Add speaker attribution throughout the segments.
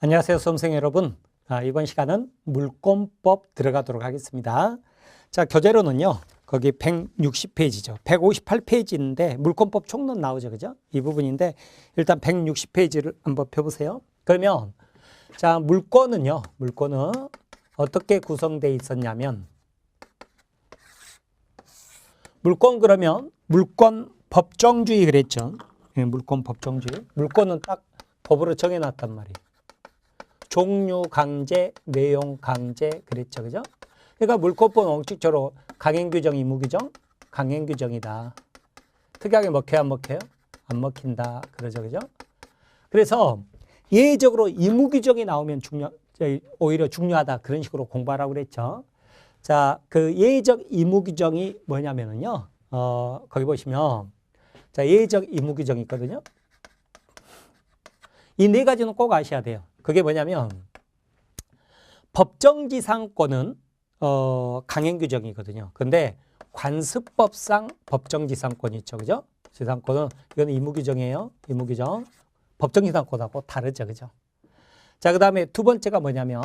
Speaker 1: 안녕하세요, 수험생 여러분. 이번 시간은 물권법 들어가도록 하겠습니다. 자, 교재로는요, 거기 160페이지죠. 158페이지인데 물권법 총론 나오죠, 그죠? 이 부분인데 일단 160페이지를 한번 펴보세요. 그러면 자, 물권은 어떻게 구성되어 있었냐면 물권 그러면 물권 법정주의 그랬죠. 물권 법정주의. 물권은 딱 법으로 정해놨단 말이에요. 종류 강제, 내용 강제 그랬죠. 그죠? 그러니까 물권법은 원칙적으로 강행규정, 의무규정, 강행규정이다. 특이하게 먹혀야 안 먹혀요? 안 먹힌다. 그러죠. 그죠? 그래서 예외적으로 의무규정이 나오면 오히려 중요하다. 그런 식으로 공부하라고 그랬죠. 자, 그 예외적 의무규정이 뭐냐면은요. 거기 보시면 자, 예외적 의무규정이 있거든요. 이 네 가지는 꼭 아셔야 돼요. 그게 뭐냐면 법정지상권은 강행규정이거든요. 근데 관습법상 법정지상권이 있죠. 그죠? 지상권은 이건 의무규정이에요. 의무규정. 법정지상권하고 다르죠. 그죠? 자, 그 다음에 두 번째가 뭐냐면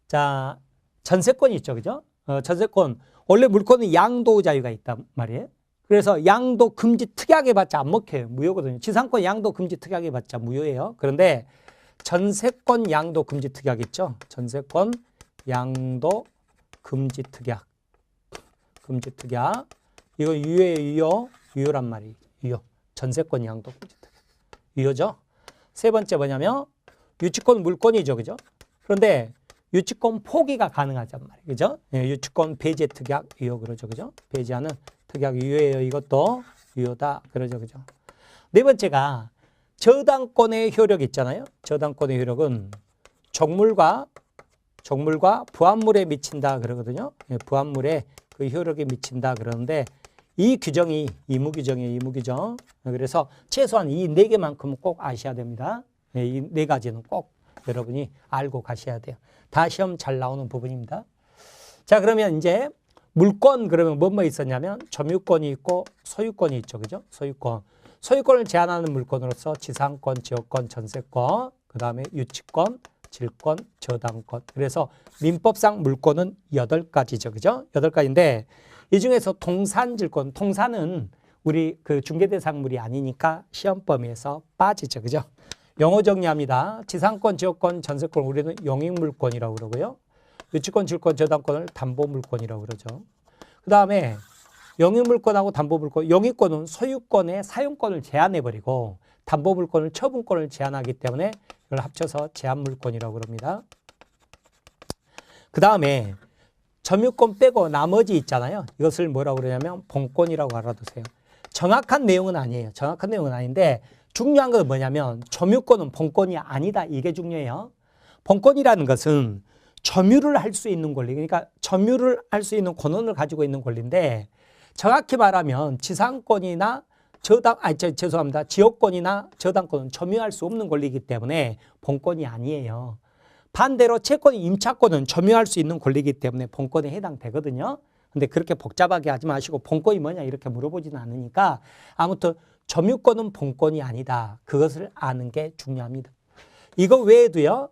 Speaker 1: 자, 전세권이 있죠. 그죠? 전세권. 원래 물권은 양도 자유가 있단 말이에요. 그래서 양도 금지 특약에 받자 안 먹혀요. 무효거든요. 지상권 양도 금지 특약에 받자 무효예요. 그런데 전세권 양도 금지 특약 있죠. 전세권 양도 금지 특약. 금지 특약. 이거 유효예요. 유효란 말이에요. 유효. 전세권 양도 금지 특약. 유효죠. 세 번째 뭐냐면 유치권 물권이죠. 그죠? 그런데 유치권 포기가 가능하단 말이에요. 그죠? 예, 유치권 배제 특약 유효 그러죠. 그죠? 배제하는 특약 유효예요. 이것도 유효다. 그러죠. 그죠? 네 번째가 저당권의 효력 있잖아요. 저당권의 효력은 적물과 부합물에 미친다 그러거든요. 예, 부합물에 그 효력이 미친다 그러는데 이 규정이 의무규정이에요. 의무규정. 그래서 최소한 이 네 개만큼은 꼭 아셔야 됩니다. 예, 이 네 가지는 꼭 여러분이 알고 가셔야 돼요. 다 시험 잘 나오는 부분입니다. 자, 그러면 이제 물권 그러면 뭐뭐 있었냐면 점유권이 있고 소유권이 있죠. 그죠? 소유권. 소유권을 제한하는 물권으로서 지상권, 지역권, 전세권, 그 다음에 유치권, 질권, 저당권. 그래서 민법상 물권은 8가지죠. 그죠? 8가지인데 이 중에서 동산질권, 동산은 우리 그 중개대상물이 아니니까 시험 범위에서 빠지죠. 그죠? 영어 정리합니다. 지상권, 지역권, 전세권 우리는 용익물권이라고 그러고요. 유치권, 질권, 저당권을 담보물권이라고 그러죠. 그 다음에 용익물권하고 담보물권, 용익권은 소유권의 사용권을 제한해버리고 담보물권은 처분권을 제한하기 때문에 이걸 합쳐서 제한물권이라고 그럽니다. 그 다음에 점유권 빼고 나머지 있잖아요. 이것을 뭐라고 그러냐면 본권이라고 알아두세요. 정확한 내용은 아니에요. 정확한 내용은 아닌데 중요한 건 뭐냐면 점유권은 본권이 아니다. 이게 중요해요. 본권이라는 것은 점유를 할 수 있는 권리, 그러니까 점유를 할 수 있는 권한을 가지고 있는 권리인데 정확히 말하면 지상권이나 지역권이나 저당권은 점유할 수 없는 권리이기 때문에 본권이 아니에요. 반대로 채권이 임차권은 점유할 수 있는 권리이기 때문에 본권에 해당되거든요. 근데 그렇게 복잡하게 하지 마시고 본권이 뭐냐 이렇게 물어보지는 않으니까 아무튼 점유권은 본권이 아니다. 그것을 아는 게 중요합니다. 이거 외에도요.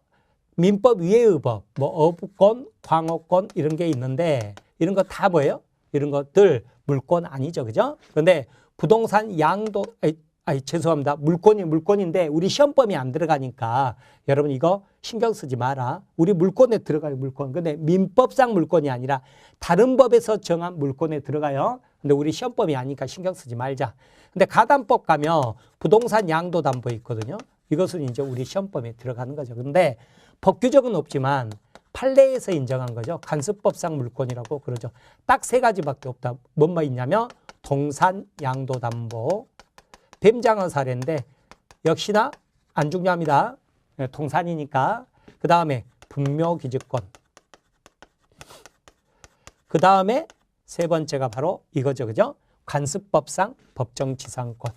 Speaker 1: 민법 위의 법, 뭐 어부권, 광어권 이런 게 있는데 이런 거 다 뭐예요? 이런 것들 물권 아니죠. 그죠? 그런데 부동산 양도 죄송합니다. 물권인데 우리 시험범위 안 들어가니까 여러분 이거 신경 쓰지 마라. 우리 물권에 들어가요. 물권. 근데 민법상 물권이 아니라 다른 법에서 정한 물권에 들어가요. 근데 우리 시험범위 아니니까 신경 쓰지 말자. 근데 가담법 가면 부동산 양도 담보 있거든요. 이것은 이제 우리 시험범위에 들어가는 거죠. 근데 법 규정은 없지만 판례에서 인정한 거죠. 간습법상 물권이라고 그러죠. 딱 세 가지밖에 없다. 뭐뭐 있냐면 동산 양도 담보, 뱀장어 사례인데 역시나 안 중요합니다. 동산이니까. 그 다음에 분묘기득권. 그 다음에 세 번째가 바로 이거죠. 그죠? 관습법상 법정지상권.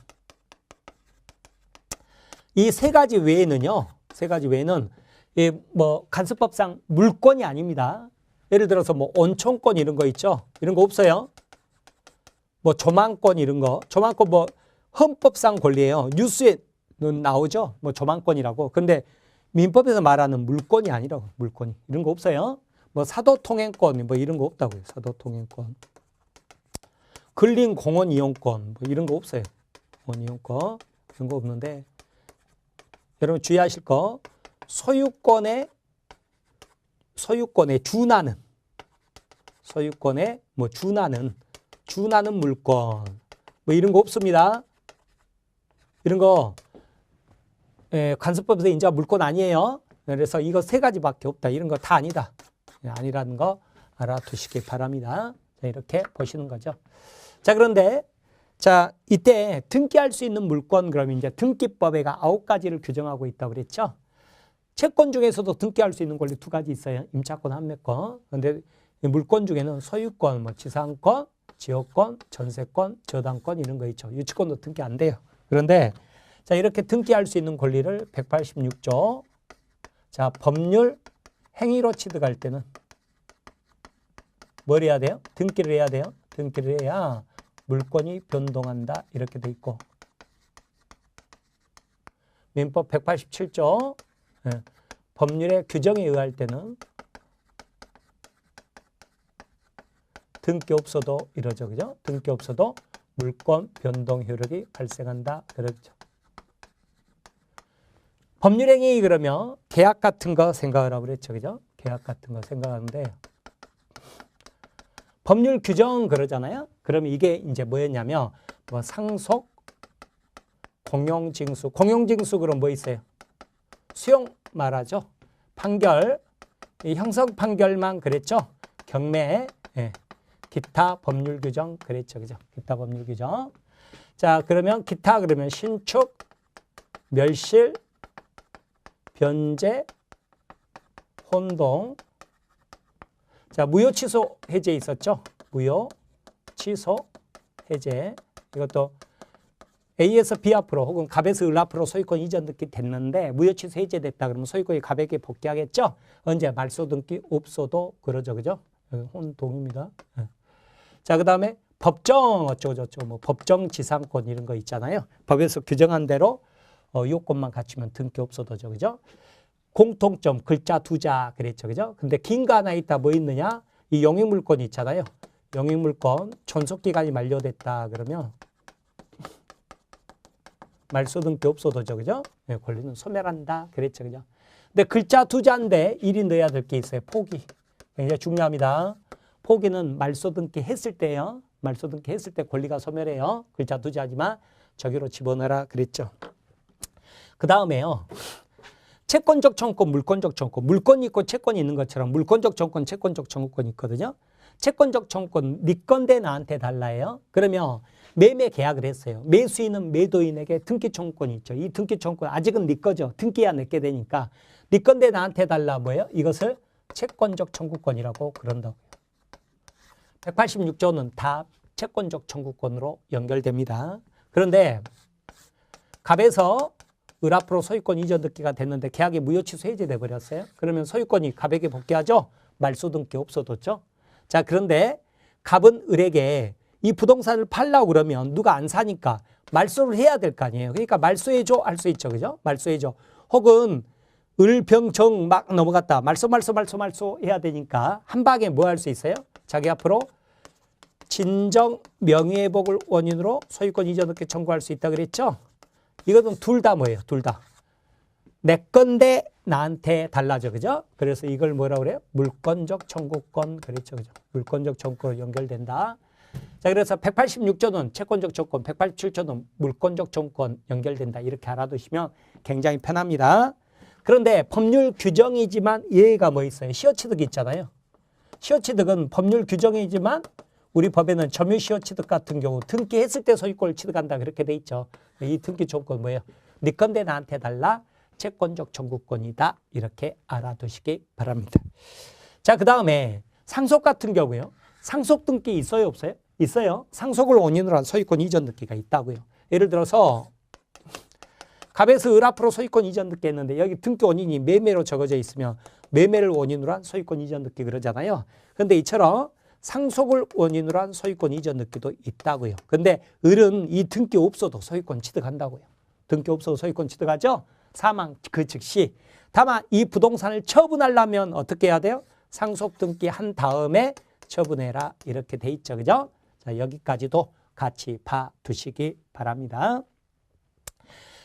Speaker 1: 이 세 가지 외에는요. 세 가지 외에는 뭐 간습법상 물권이 아닙니다. 예를 들어서 뭐 온천권 이런 거 있죠. 이런 거 없어요. 뭐 조망권 이런 거. 조망권 뭐 헌법상 권리예요. 뉴스에는 나오죠. 뭐 조망권이라고. 그런데 민법에서 말하는 물권이 아니라고. 물권이. 이런 거 없어요. 뭐 사도통행권 뭐 이런 거 없다고요. 사도통행권. 근린공원 이용권 뭐 이런 거 없어요. 공원 이용권 이런 거 없는데 여러분 주의하실 거 소유권에 준하는 소유권에 뭐 준하는 물권 뭐 이런 거 없습니다. 이런 거 관습법에서 인정한 물권 아니에요. 그래서 이거 세 가지밖에 없다. 이런 거 다 아니다. 아니라는 거 알아두시기 바랍니다. 자, 이렇게 보시는 거죠. 자, 그런데 자, 이때 등기할 수 있는 물권 그러면 이제 등기법에가 9가지를 규정하고 있다고 그랬죠. 채권 중에서도 등기할 수 있는 권리 2가지 있어요. 임차권, 판매권. 그런데 물권 중에는 소유권, 뭐 지상권, 지역권, 전세권, 저당권 이런 거 있죠. 유치권도 등기 안 돼요. 그런데 자, 이렇게 등기할 수 있는 권리를 186조. 자, 법률 행위로 취득할 때는 뭘 해야 돼요? 등기를 해야 돼요. 등기를 해야 물권이 변동한다. 이렇게 돼 있고. 민법 187조. 법률의 규정에 의할 때는 등기 없어도 이러죠. 그죠? 등기 없어도 물권 변동 효력이 발생한다. 그렇죠. 법률행위 그러면 계약 같은 거 생각하라고 그랬죠. 그죠? 계약 같은 거 생각하는데 법률 규정 그러잖아요. 그러면 이게 이제 뭐였냐면 뭐 상속, 공용징수. 공용징수 그럼 뭐 있어요? 수용 말하죠. 판결, 이 형성 판결만 그랬죠. 경매, 기타 법률 규정 그랬죠. 그죠? 기타 법률 규정. 자, 그러면 기타 그러면 신축, 멸실, 변제, 혼동. 자, 무효 취소 해제 있었죠? 무효 취소 해제. 이것도 A에서 B 앞으로 혹은 갑에서 을 앞으로 소유권 이전 등기 됐는데 무효 취소 해제됐다 그러면 소유권이 갑에게 복귀하겠죠? 언제? 말소 등기 없어도 그러죠. 그죠? 혼동입니다. 자, 그다음에 법정 어쩌고저쩌고 뭐 법정 지상권 이런 거 있잖아요. 법에서 규정한 대로 요건만 갖추면 등기 없어도죠. 그죠? 공통점 글자 2자 그랬죠. 그죠? 근데 긴 거 하나 있다 뭐 있느냐? 이 용익물권이 있잖아요. 용익물권 존속기간이 만료됐다 그러면 말소 등기 없어도죠. 그죠? 네, 권리는 소멸한다 그랬죠. 그죠? 근데 글자 2자인데 일이 넣어야 될 게 있어요. 포기. 굉장히 중요합니다. 포기는 말소 등기 했을 때요. 말소 등기 했을 때 권리가 소멸해요. 글자 2자지만 저기로 집어넣어라 그랬죠. 그 다음에요. 채권적 청구권, 물권적 청구권. 물권이 있고 채권이 있는 것처럼 물권적 청구권, 채권적 청구권이 있거든요. 채권적 청구권, 네 건데 나한테 달라요. 그러면 매매 계약을 했어요. 매수인은 매도인에게 등기 청구권이 있죠. 이 등기 청구권 아직은 네 거죠. 등기야 내게 되니까. 네 건데 나한테 달라 뭐예요? 이것을 채권적 청구권이라고 그런다고요. 186조는 다 채권적 청구권으로 연결됩니다. 그런데 갑에서 을 앞으로 소유권 이전 등기가 됐는데 계약이 무효 취소 해제돼 버렸어요. 그러면 소유권이 갑에게 복귀하죠. 말소 등기 없어졌죠. 자, 그런데 갑은 을에게 이 부동산을 팔라고 그러면 누가 안 사니까 말소를 해야 될 거 아니에요. 그러니까 말소해줘 할 수 있죠. 그죠? 말소해줘. 혹은 을, 병, 정 막 넘어갔다. 말소 해야 되니까 한 방에 뭐 할 수 있어요? 자기 앞으로 진정 명예회복을 원인으로 소유권 이전 등기 청구할 수 있다 그랬죠. 이것은 둘 다 뭐예요? 둘 다. 내 건데 나한테 달라져. 그죠? 그래서 이걸 뭐라고 그래요? 물권적 청구권. 그랬죠. 그죠? 물권적 청구권으로 연결된다. 자, 그래서 186조는 채권적 청구권, 187조는 물권적 청구권 연결된다. 이렇게 알아두시면 굉장히 편합니다. 그런데 법률 규정이지만 예외가 뭐 있어요? 시효취득이 있잖아요. 시효취득은 법률 규정이지만 우리 법에는 점유시효취득 같은 경우 등기했을 때 소유권을 취득한다 그렇게 돼 있죠. 이 등기 청구권 뭐예요? 네 건데 나한테 달라 채권적 청구권이다. 이렇게 알아두시기 바랍니다. 자, 그 다음에 상속 같은 경우요. 상속 등기 있어요 없어요? 있어요. 상속을 원인으로 한 소유권 이전 등기가 있다고요. 예를 들어서 갑에서 을 앞으로 소유권 이전 등기 했는데 여기 등기 원인이 매매로 적어져 있으면 매매를 원인으로 한 소유권 이전 등기 그러잖아요. 그런데 이처럼 상속을 원인으로 한 소유권 이전 등기도 있다고요. 근데 을은 이 등기 없어도 소유권 취득한다고요. 등기 없어도 소유권 취득하죠. 사망 그 즉시. 다만 이 부동산을 처분하려면 어떻게 해야 돼요? 상속 등기한 다음에 처분해라 이렇게 돼 있죠. 그죠? 자, 여기까지도 같이 봐두시기 바랍니다.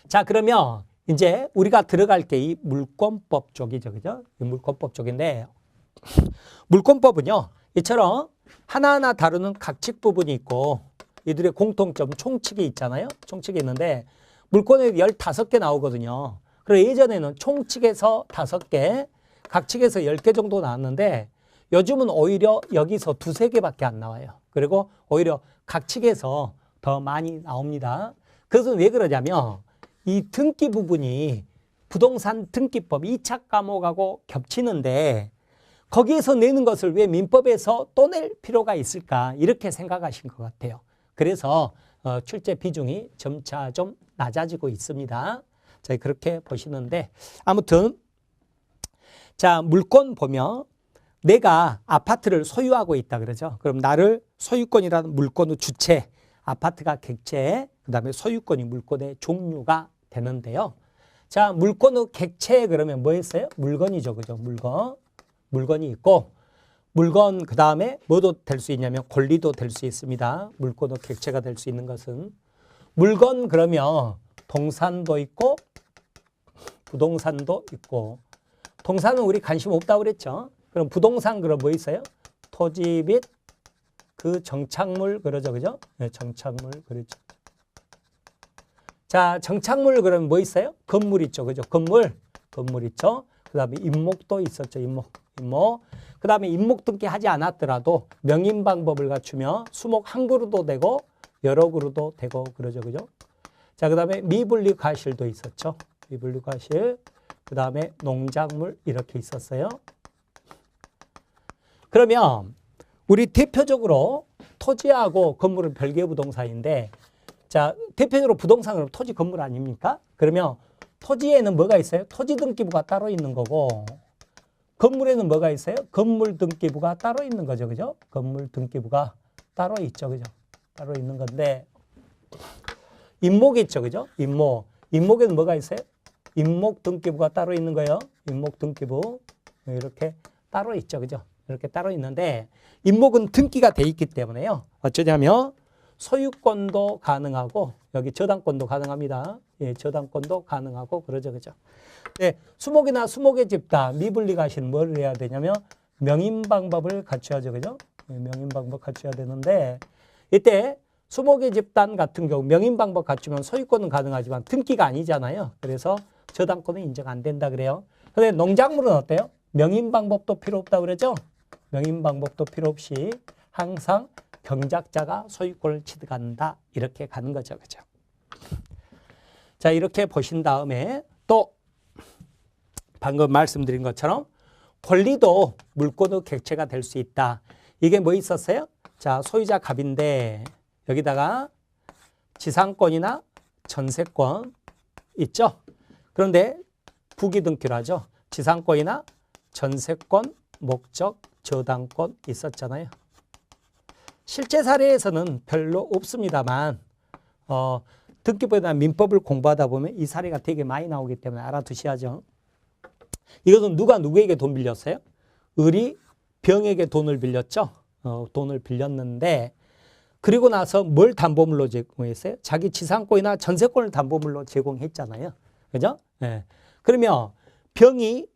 Speaker 1: 자, 그러면 이제 우리가 들어갈 게 이 물권법 쪽이죠. 그죠? 이 물권법 쪽인데 물권법은요. 이처럼 하나하나 다루는 각칙 부분이 있고 이들의 공통점 총칙이 있잖아요. 총칙이 있는데 물권에 15개 나오거든요. 그리고 예전에는 총칙에서 5개, 각칙에서 10개 정도 나왔는데 요즘은 오히려 여기서 2-3개밖에 안 나와요. 그리고 오히려 각칙에서 더 많이 나옵니다. 그것은 왜 그러냐면 이 등기 부분이 부동산 등기법 2차 과목하고 겹치는데 거기에서 내는 것을 왜 민법에서 또 낼 필요가 있을까 이렇게 생각하신 것 같아요. 그래서 출제 비중이 점차 좀 낮아지고 있습니다. 자, 그렇게 보시는데 아무튼 자, 물권 보면 내가 아파트를 소유하고 있다 그러죠. 그럼 나를 소유권이라는 물권의 주체, 아파트가 객체, 그다음에 소유권이 물권의 종류가 되는데요. 자, 물권의 객체 그러면 뭐였어요? 물건이죠. 그죠? 물건이 있고 물건 그다음에 뭐도 될 수 있냐면 권리도 될 수 있습니다. 물권의 객체가 될 수 있는 것은 물건 그러면 동산도 있고 부동산도 있고 동산은 우리 관심 없다고 그랬죠. 그럼 부동산 그럼 뭐 있어요? 토지 및 그 정착물 그러죠. 그죠? 네, 정착물 그러죠. 자, 정착물 그러면 뭐 있어요? 건물 있죠. 그죠? 건물 있죠. 그다음에 임목도 있었죠. 임목. 그다음에 임목 등기 하지 않았더라도 명인 방법을 갖추면 수목 한 그루도 되고 여러 그루도 되고 그러죠. 그죠? 자, 그다음에 미분리 과실도 있었죠. 미분리 과실. 그다음에 농작물 이렇게 있었어요. 그러면 우리 대표적으로 토지하고 건물은 별개 부동산인데 자, 대표적으로 부동산은 토지 건물 아닙니까? 그러면 토지에는 뭐가 있어요? 토지 등기부가 따로 있는 거고 건물에는 뭐가 있어요? 건물 등기부가 따로 있는 거죠. 그죠? 건물 등기부가 따로 있죠. 그죠? 따로 있는 건데 임목이 있죠. 그죠? 임목에는 뭐가 있어요? 임목 등기부가 따로 있는 거예요. 임목 등기부 이렇게 따로 있죠. 그죠? 이렇게 따로 있는데 임목은 등기가 돼 있기 때문에요. 어쩌냐면 소유권도 가능하고 여기 저당권도 가능합니다. 예, 저당권도 가능하고 그러죠. 그죠? 네, 수목이나 수목의 집단 미분리 과실은 뭘 해야 되냐면 명인 방법을 갖춰야죠. 그죠? 예, 명인 방법 갖춰야 되는데 이때 수목의 집단 같은 경우 명인 방법 갖추면 소유권은 가능하지만 등기가 아니잖아요. 그래서 저당권은 인정 안 된다 그래요. 근데 농작물은 어때요? 명인 방법도 필요 없다 그러죠? 명인 방법도 필요 없이 항상 경작자가 소유권을 취득한다. 이렇게 가는 거죠. 그죠? 자, 이렇게 보신 다음에 또 방금 말씀드린 것처럼 권리도 물권의 객체가 될 수 있다. 이게 뭐 있었어요? 자, 소유자 갑인데 여기다가 지상권이나 전세권 있죠? 그런데 부기등기로 하죠. 지상권이나 전세권, 목적, 저당권 있었잖아요. 실제 사례에서는 별로 없습니다만 등기부나 민법을 공부하다 보면 이 사례가 되게 많이 나오기 때문에 알아두셔야죠. 이것은 누가 누구에게 돈 빌렸어요? 을이 병에게 돈을 빌렸죠. 돈을 빌렸는데 그리고 나서 뭘 담보물로 제공했어요? 자기 지상권이나 전세권을 담보물로 제공했잖아요. 그죠? 네. 그러면 병이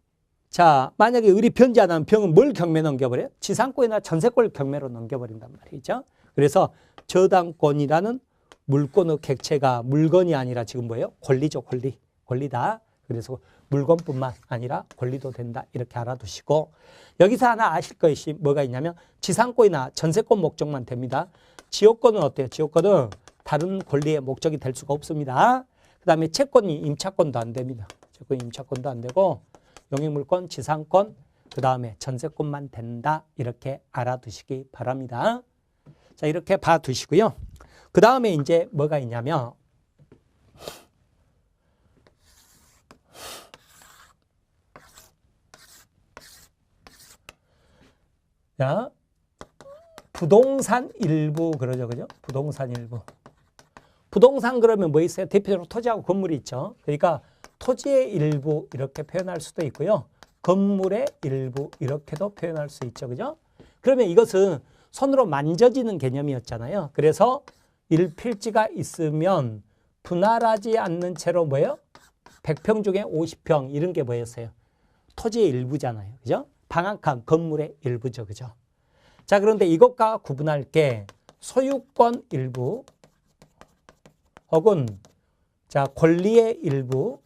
Speaker 1: 자, 만약에 을이 변제 안 하면 병은 뭘 경매 넘겨버려요? 지상권이나 전세권을 경매로 넘겨버린단 말이죠. 그래서 저당권이라는 물권의 객체가 물건이 아니라 지금 뭐예요? 권리죠, 권리. 권리다. 그래서 물건뿐만 아니라 권리도 된다. 이렇게 알아두시고 여기서 하나 아실 것이 뭐가 있냐면 지상권이나 전세권 목적만 됩니다. 지역권은 어때요? 지역권은 다른 권리의 목적이 될 수가 없습니다. 그 다음에 채권이 임차권도 안 됩니다. 채권이 임차권도 안 되고 용익물권, 지상권, 그 다음에 전세권만 된다. 이렇게 알아두시기 바랍니다. 자, 이렇게 봐두시고요. 그 다음에 이제 뭐가 있냐면 자, 부동산 일부 그러죠. 그죠? 부동산 일부. 부동산 그러면 뭐 있어요? 대표적으로 토지하고 건물이 있죠. 그러니까 토지의 일부 이렇게 표현할 수도 있고요. 건물의 일부 이렇게도 표현할 수 있죠. 그죠? 그러면 이것은 손으로 만져지는 개념이었잖아요. 그래서 일필지가 있으면 분할하지 않는 채로 뭐예요? 100평 중에 50평 이런 게 뭐였어요? 토지의 일부잖아요. 그죠? 방 한 칸 건물의 일부죠. 그죠? 자, 그런데 이것과 구분할 게 소유권 일부 혹은 자, 권리의 일부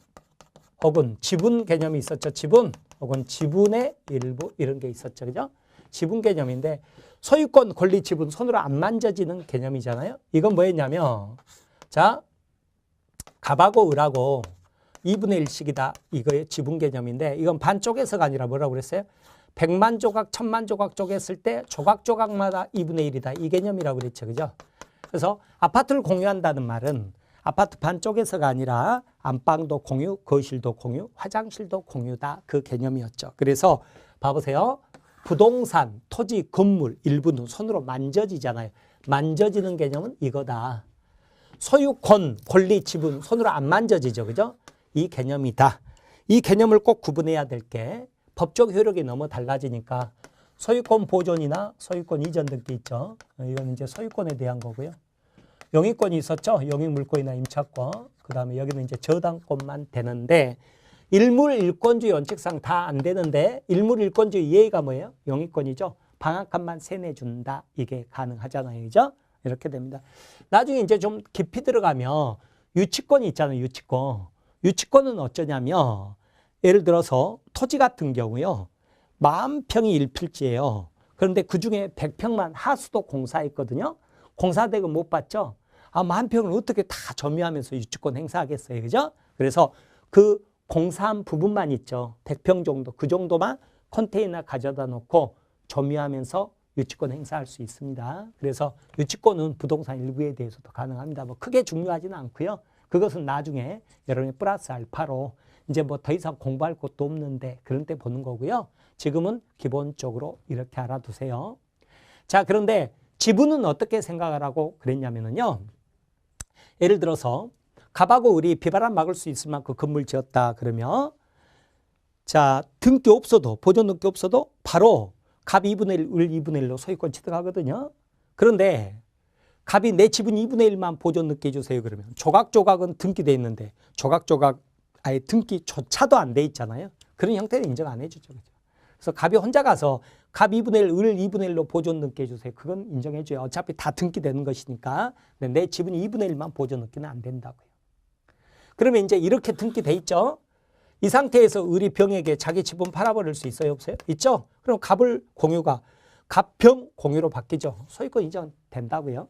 Speaker 1: 혹은 지분 개념이 있었죠. 지분 혹은 지분의 일부 이런 게 있었죠. 그죠? 지분 개념인데 소유권, 권리, 지분 손으로 안 만져지는 개념이잖아요. 이건 뭐였냐면 자, 갑하고 을하고 2분의 1씩이다. 이거의 지분 개념인데 이건 반쪽에서가 아니라 뭐라고 그랬어요? 100만 조각, 1000만 조각 쪼갰을 때 조각조각마다 2분의 1이다. 이 개념이라고 그랬죠. 그죠? 그래서 아파트를 공유한다는 말은 아파트 반쪽에서가 아니라 안방도 공유, 거실도 공유, 화장실도 공유다. 그 개념이었죠. 그래서 봐보세요. 부동산, 토지, 건물 일부는 손으로 만져지잖아요. 만져지는 개념은 이거다. 소유권, 권리, 지분 손으로 안 만져지죠. 그죠? 이 개념이다. 이 개념을 꼭 구분해야 될 게 법적 효력이 너무 달라지니까 소유권 보존이나 소유권 이전 등기 있죠. 이건 이제 소유권에 대한 거고요. 영위권이 있었죠. 영위물권이나 임차권. 그 다음에 여기는 이제 저당권만 되는데 일물일권주의 원칙상 다 안 되는데 일물일권주의 예의가 뭐예요? 영위권이죠. 방 한 칸만 세내준다. 이게 가능하잖아요. 그죠? 이렇게 됩니다. 나중에 이제 좀 깊이 들어가면 유치권이 있잖아요. 유치권. 유치권은 어쩌냐면 예를 들어서 토지 같은 경우요. 10,000평이 1필지예요. 그런데 그중에 100평만 하수도 공사했거든요. 공사대금 못 받죠. 10,000평을 어떻게 다 점유하면서 유치권 행사하겠어요. 그죠? 그래서 그 공사한 부분만 있죠. 100평 정도. 그 정도만 컨테이너 가져다 놓고 점유하면서 유치권 행사할 수 있습니다. 그래서 유치권은 부동산 일부에 대해서도 가능합니다. 뭐 크게 중요하지는 않고요. 그것은 나중에 여러분이 플러스 알파로 이제 뭐 더 이상 공부할 것도 없는데 그런 때 보는 거고요. 지금은 기본적으로 이렇게 알아두세요. 자, 그런데 지분은 어떻게 생각을 하고 그랬냐면요. 예를 들어서 갑하고 을이 비바람 막을 수 있을 만큼 건물 지었다 그러면 자, 등기 없어도 보존 등기 없어도 바로 갑 2분의 1, 을 2분의 1로 소유권 취득하거든요. 그런데 갑이 내 지분 2분의 1만 보존 등기 해주세요 그러면 조각조각은 등기돼 있는데 조각조각 아예 등기조차도 안 돼 있잖아요. 그런 형태는 인정 안 해주죠. 그래서 갑이 혼자 가서 갑 2분의 1, 을 2분의 1로 보존 등기 해주세요. 그건 인정해줘요. 어차피 다 등기되는 것이니까. 근데 내 지분 2분의 1만 보존 등기는 안 된다고요. 그러면 이제 이렇게 등기돼 있죠. 이 상태에서 을이 병에게 자기 지분 팔아버릴 수 있어요? 없어요? 있죠? 그럼 갑을 공유가 갑병 공유로 바뀌죠. 소유권 인정된다고요.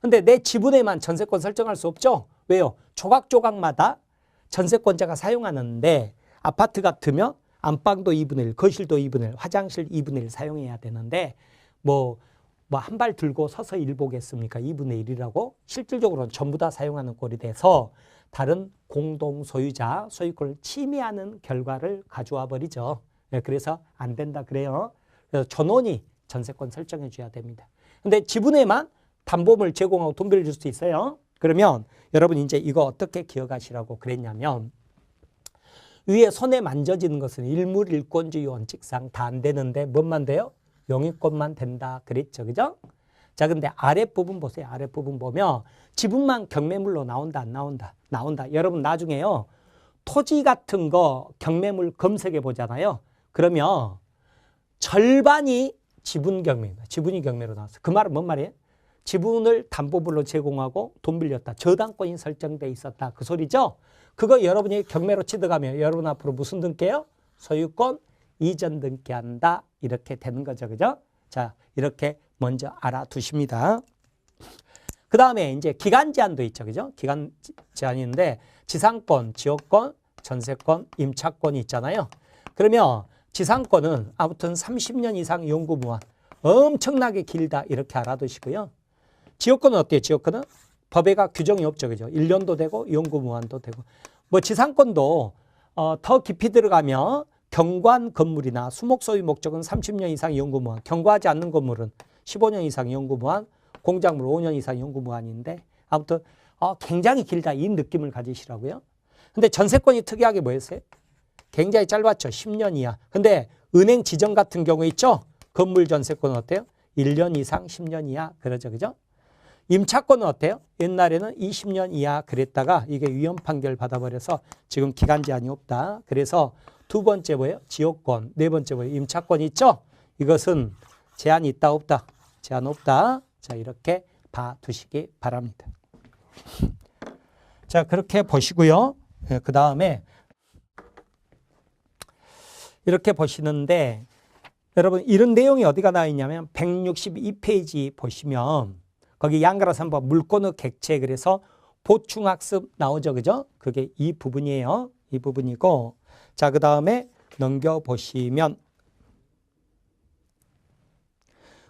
Speaker 1: 근데 내 지분에만 전세권 설정할 수 없죠? 왜요? 조각조각마다 전세권자가 사용하는데 아파트 같으면 안방도 2분의 1, 거실도 2분의 1, 화장실 2분의 1 사용해야 되는데 뭐 한 발 들고 서서 일 보겠습니까? 2분의 1이라고 실질적으로는 전부 다 사용하는 꼴이 돼서 다른 공동 소유자 소유권을 침해하는 결과를 가져와 버리죠. 그래서 안 된다 그래요. 그래서 전원이 전세권 설정해 줘야 됩니다. 근데 지분에만 담보물 제공하고 돈 빌려줄 수 있어요. 그러면 여러분 이제 이거 어떻게 기억하시라고 그랬냐면 위에 손에 만져지는 것은 일물일권주의 원칙상 다 안 되는데 뭔만 돼요? 영유권만 된다 그랬죠. 그죠? 자, 근데 아랫부분 보세요. 아랫부분 보면 지분만 경매물로 나온다 안 나온다? 나온다. 여러분 나중에요. 토지 같은 거 경매물 검색해 보잖아요. 그러면 절반이 지분 경매입니다. 지분이 경매로 나왔어요. 그 말은 뭔 말이에요? 지분을 담보물로 제공하고 돈 빌렸다. 저당권이 설정돼 있었다. 그 소리죠? 그거 여러분이 경매로 취득하면 여러분 앞으로 무슨 등기예요? 소유권 이전 등기한다. 이렇게 되는 거죠. 그죠? 자, 이렇게 먼저 알아두십니다. 그 다음에 이제 기간 제한도 있죠. 그죠? 기간 제한인데 지상권, 지역권, 전세권, 임차권이 있잖아요. 그러면 지상권은 아무튼 30년 이상 영구무한 엄청나게 길다. 이렇게 알아두시고요. 지역권은 어때요? 지역권은 법에가 규정이 없죠. 그죠? 1년도 되고 영구무한도 되고. 뭐 지상권도 더 깊이 들어가면 경관 건물이나 수목소유 목적은 30년 이상 영구무한, 경과하지 않는 건물은 15년 이상 영구무한, 공작물 5년 이상 영구무한인데 아무튼 굉장히 길다 이 느낌을 가지시라고요. 근데 전세권이 특이하게 뭐였어요? 굉장히 짧았죠. 10년 이하. 근데 은행 지정 같은 경우 있죠? 건물 전세권은 어때요? 1년 이상 10년 이하 그러죠. 그죠? 임차권은 어때요? 옛날에는 20년 이하 그랬다가 이게 위헌 판결 받아버려서 지금 기간 제한이 없다. 그래서 두 번째 뭐예요? 지역권. 네 번째 뭐예요? 임차권 있죠? 이것은 제한이 있다 없다? 제한 없다. 자, 이렇게 봐두시기 바랍니다. 자, 그렇게 보시고요. 그 다음에 이렇게 보시는데 여러분 이런 내용이 어디가 나와 있냐면 162페이지 보시면 거기 양가라 3번 물권의 객체 그래서 보충학습 나오죠. 그죠? 그게 이 부분이에요. 이 부분이고 자, 그 다음에 넘겨보시면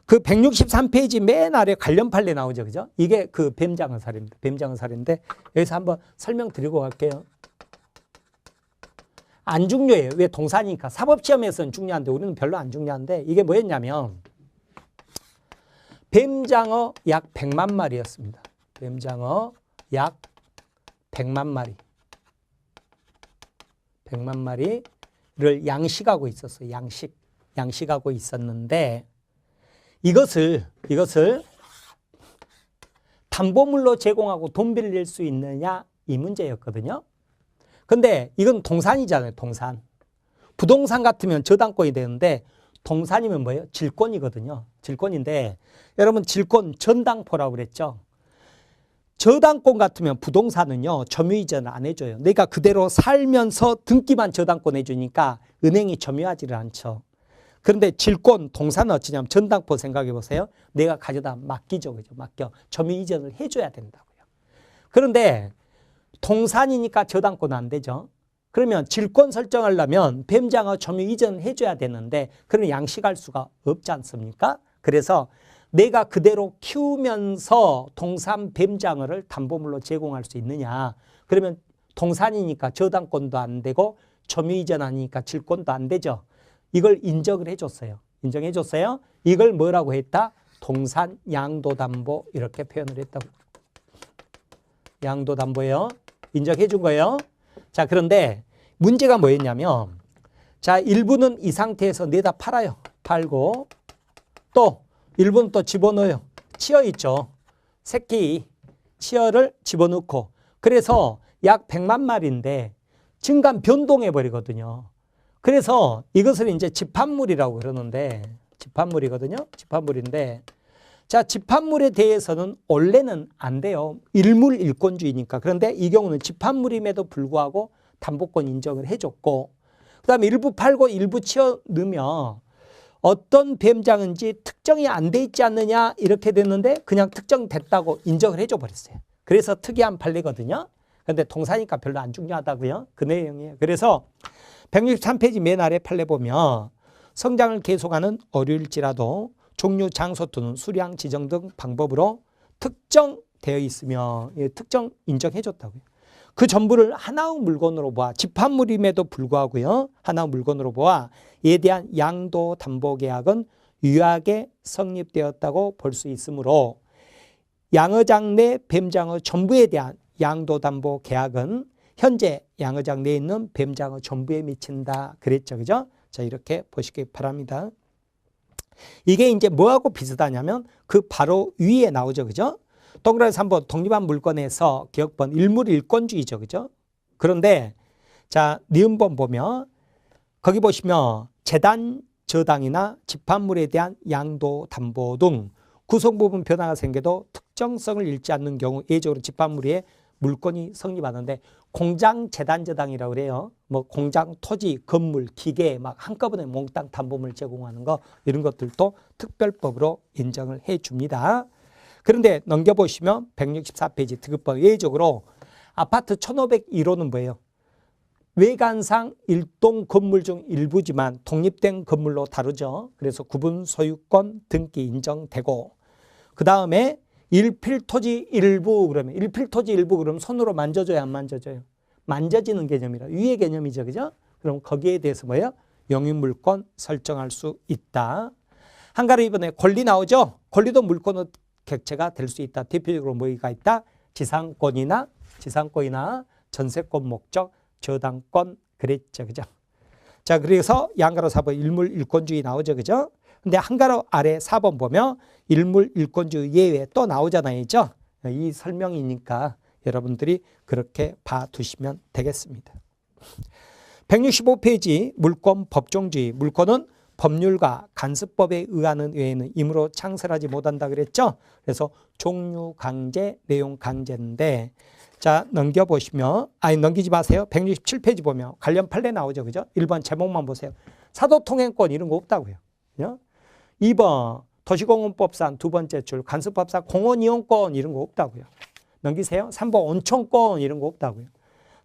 Speaker 1: 그 163페이지 맨 아래 관련 판례 나오죠. 그죠? 이게 그 뱀장어 사례입니다. 뱀장어 사례인데 여기서 한번 설명드리고 갈게요. 안 중요해요. 왜? 동산이니까. 사법시험에서는 중요한데 우리는 별로 안 중요한데 이게 뭐였냐면 뱀장어 약 100만 마리였습니다. 뱀장어 약 100만 마리. 100만 마리를 양식하고 있었어요. 양식하고 있었는데 이것을 담보물로 제공하고 돈 빌릴 수 있느냐 이 문제였거든요. 근데 이건 동산이잖아요. 동산. 부동산 같으면 저당권이 되는데 동산이면 뭐예요? 질권이거든요. 질권인데 여러분 질권 전당포라고 그랬죠. 저당권 같으면 부동산은요. 점유이전을 안 해줘요. 내가 그대로 살면서 등기만 저당권 해주니까 은행이 점유하지를 않죠. 그런데 질권, 동산은 어찌냐면 전당포 생각해 보세요. 내가 가져다 맡기죠. 그죠? 맡겨. 점유이전을 해줘야 된다고요. 그런데 동산이니까 저당권은 안 되죠. 그러면 질권 설정하려면 뱀장어 점유 이전을 해줘야 되는데 그런 양식할 수가 없지 않습니까? 그래서 내가 그대로 키우면서 동산 뱀장어를 담보물로 제공할 수 있느냐. 그러면 동산이니까 저당권도 안 되고 점유 이전하니까 질권도 안 되죠. 이걸 인정을 해줬어요. 인정해줬어요. 이걸 뭐라고 했다? 동산 양도담보 이렇게 표현을 했다고. 양도담보예요. 인정해 준 거예요. 자, 그런데 문제가 뭐였냐면 자, 일부는 이 상태에서 내다 팔아요. 팔고 또 일부는 또 집어넣어요. 치어 있죠. 새끼 치어를 집어넣고 그래서 약 100만 마리인데 증감 변동해 버리거든요. 그래서 이것을 이제 집합물이라고 그러는데 집합물이거든요. 집합물인데 자, 집합물에 대해서는 원래는 안 돼요. 일물 일권주의니까. 그런데 이 경우는 집합물임에도 불구하고 담보권 인정을 해줬고 그 다음에 일부 팔고 일부 치어 넣으면 어떤 뱀장인지 특정이 안 돼 있지 않느냐 이렇게 됐는데 그냥 특정됐다고 인정을 해줘 버렸어요. 그래서 특이한 판례거든요. 그런데 동사니까 별로 안 중요하다고요. 그 내용이에요. 그래서 163페이지 맨 아래 판례 보면 성장을 계속하는 어류일지라도 종류, 장소 또는 수량, 지정 등 방법으로 특정되어 있으며 특정 인정해줬다고요. 그 전부를 하나의 물건으로 보아 집합물임에도 불구하고요. 하나의 물건으로 보아 이에 대한 양도 담보 계약은 유효하게 성립되었다고 볼 수 있으므로 양어장 내 뱀장어 전부에 대한 양도 담보 계약은 현재 양어장 내에 있는 뱀장어 전부에 미친다. 그랬죠. 그죠? 자, 이렇게 보시기 바랍니다. 이게 이제 뭐하고 비슷하냐면 그 바로 위에 나오죠. 그죠? 동그라미 3번 독립한 물건에서 기억번 일물 일권주의죠. 그죠? 그런데 자, 니은번 보면 거기 보시면 재단 저당이나 집합물에 대한 양도 담보 등 구성 부분 변화가 생겨도 특정성을 잃지 않는 경우 예외적으로 집합물 위에 물권이 성립하는데 공장 재단 저당이라고 그래요. 뭐 공장 토지, 건물, 기계 막 한꺼번에 몽땅 담보물 제공하는 거 이런 것들도 특별법으로 인정을 해 줍니다. 그런데 넘겨보시면 164페이지 특급법 예외적으로 아파트 1501호는 뭐예요? 외관상 일동 건물 중 일부지만 독립된 건물로 다루죠. 그래서 구분 소유권 등기 인정되고 그 다음에 일필토지 일부 그러면 일필토지 일부 그러면 손으로 만져줘야 안 만져줘요? 만져지는 개념이라 위의 개념이죠. 그죠? 그럼 거기에 대해서 뭐예요? 영유물권 설정할 수 있다. 한가로 이번에 권리 나오죠? 권리도 물권의 객체가 될 수 있다. 대표적으로 뭐가 있다? 지상권이나 전세권 목적, 저당권 그랬죠. 그죠? 자, 그래서 양가로 4번 일물 일권주의 나오죠. 그죠? 근데 한가로 아래 4번 보면 일물 일권주의 예외 또 나오잖아요. 그죠? 이 설명이니까 여러분들이 그렇게 봐두시면 되겠습니다. 165페이지 물권 법종주의. 물권은 법률과 간섭법에 의하는 외에는 임으로 창설하지 못한다 그랬죠. 그래서 종류 강제, 내용 강제인데 자 넘겨보시면 넘기지 마세요. 167페이지 보면 관련 판례 나오죠. 그죠? 1번 제목만 보세요. 사도통행권 이런 거 없다고요. 그죠? 2번 도시공원법상 두 번째 줄 간섭법상 공원이용권 이런 거 없다고요. 넘기세요. 3번 온천권 이런 거 없다고요.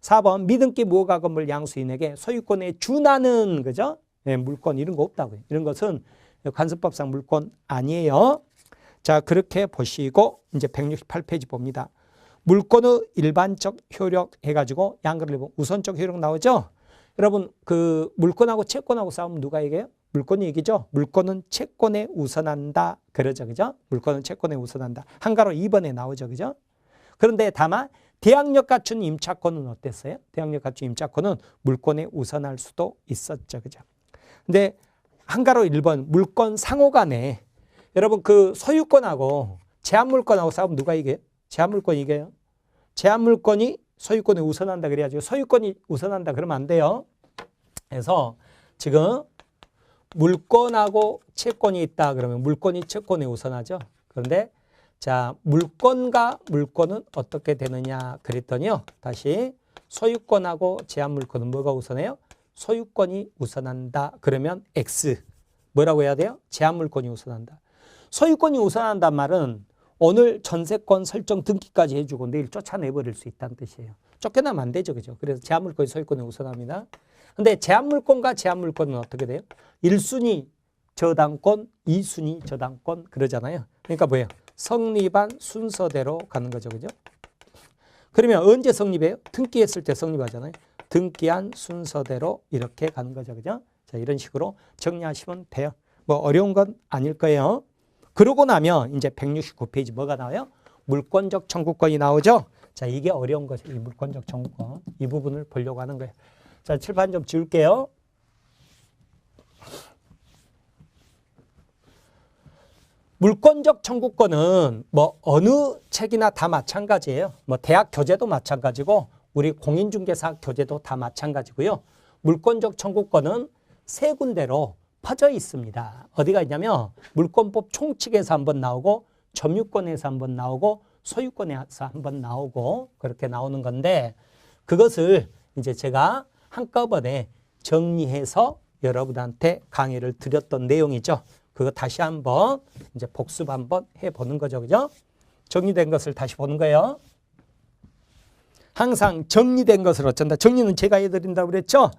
Speaker 1: 4번 미등기 무허가 건물 양수인에게 소유권에 준하는 그죠? 네, 물권 이런 거 없다고요. 이런 것은 간섭법상 물권 아니에요. 자 그렇게 보시고 이제 168페이지 봅니다. 물권의 일반적 효력 해가지고 양글을 보면 우선적 효력 나오죠. 여러분 그 물권하고 채권하고 싸우면 누가 이겨요? 물권이 이기죠. 물권은 채권에 우선한다 그러죠. 그죠? 물권은 채권에 우선한다. 한가로 2번에 나오죠. 그죠? 그런데 다만 대항력 갖춘 임차권은 어땠어요? 대항력 갖춘 임차권은 물권에 우선할 수도 있었죠. 그죠? 근데 한가로 1번 물권 상호 간에 여러분 그 소유권하고 제한물권하고 싸우면 누가 이겨요? 제한물권이 이겨요. 제한물권이 소유권에 우선한다 그래야죠. 소유권이 우선한다 그러면 안 돼요. 그래서 지금 물권하고 채권이 있다 그러면 물권이 채권에 우선하죠. 그런데 자 물권과 물권은 어떻게 되느냐 그랬더니요. 다시 소유권하고 제한물권은 뭐가 우선해요? 소유권이 우선한다. 그러면 X. 뭐라고 해야 돼요? 제한물권이 우선한다. 소유권이 우선한단 말은 오늘 전세권 설정 등기까지 해주고 내일 쫓아내버릴 수 있다는 뜻이에요. 쫓겨나면 안 되죠. 그죠? 그래서 제한물권이 소유권에 우선합니다. 근데 제한물권과 제한물권은 어떻게 돼요? 1순위 저당권, 2순위 저당권 그러잖아요. 그러니까 뭐예요? 성립한 순서대로 가는 거죠. 그죠? 그러면 언제 성립해요? 등기했을 때 성립하잖아요. 등기한 순서대로 이렇게 가는 거죠. 그죠? 자, 이런 식으로 정리하시면 돼요. 뭐 어려운 건 아닐 거예요. 그러고 나면 이제 169페이지 뭐가 나와요? 물권적 청구권이 나오죠. 자, 이게 어려운 거죠. 이 물권적 청구권. 이 부분을 보려고 하는 거예요. 자, 칠판 좀 지울게요. 물권적 청구권은 뭐 어느 책이나 다 마찬가지예요. 뭐 대학 교재도 마찬가지고 우리 공인중개사 교재도 다 마찬가지고요. 물권적 청구권은 세 군데로 퍼져 있습니다. 어디가 있냐면 물권법 총칙에서 한번 나오고 점유권에서 한번 나오고 소유권에서 한번 나오고 그렇게 나오는 건데 그것을 이제 제가 한꺼번에 정리해서 여러분한테 강의를 드렸던 내용이죠. 그거 다시 한번 이제 복습 한번 해보는 거죠. 그죠? 정리된 것을 다시 보는 거예요. 항상 정리된 것을 어쩐다. 정리는 제가 해드린다고 그랬죠?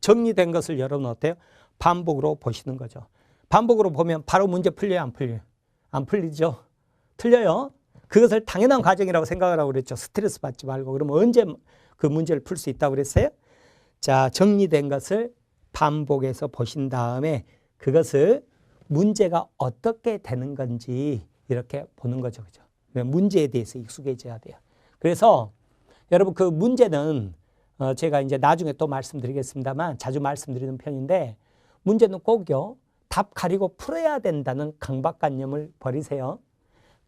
Speaker 1: 정리된 것을 여러분 어때요? 반복으로 보시는 거죠. 반복으로 보면 바로 문제 풀려요? 안 풀려요? 안 풀리죠? 틀려요? 그것을 당연한 과정이라고 생각을 하고 그랬죠. 스트레스 받지 말고. 그러면 언제 그 문제를 풀 수 있다고 그랬어요? 자, 정리된 것을 반복해서 보신 다음에 그것을 문제가 어떻게 되는 건지 이렇게 보는 거죠. 그죠? 문제에 대해서 익숙해져야 돼요. 그래서 여러분 그 문제는 제가 이제 나중에 또 말씀드리겠습니다만 자주 말씀드리는 편인데 문제는 꼭요. 답 가리고 풀어야 된다는 강박관념을 버리세요.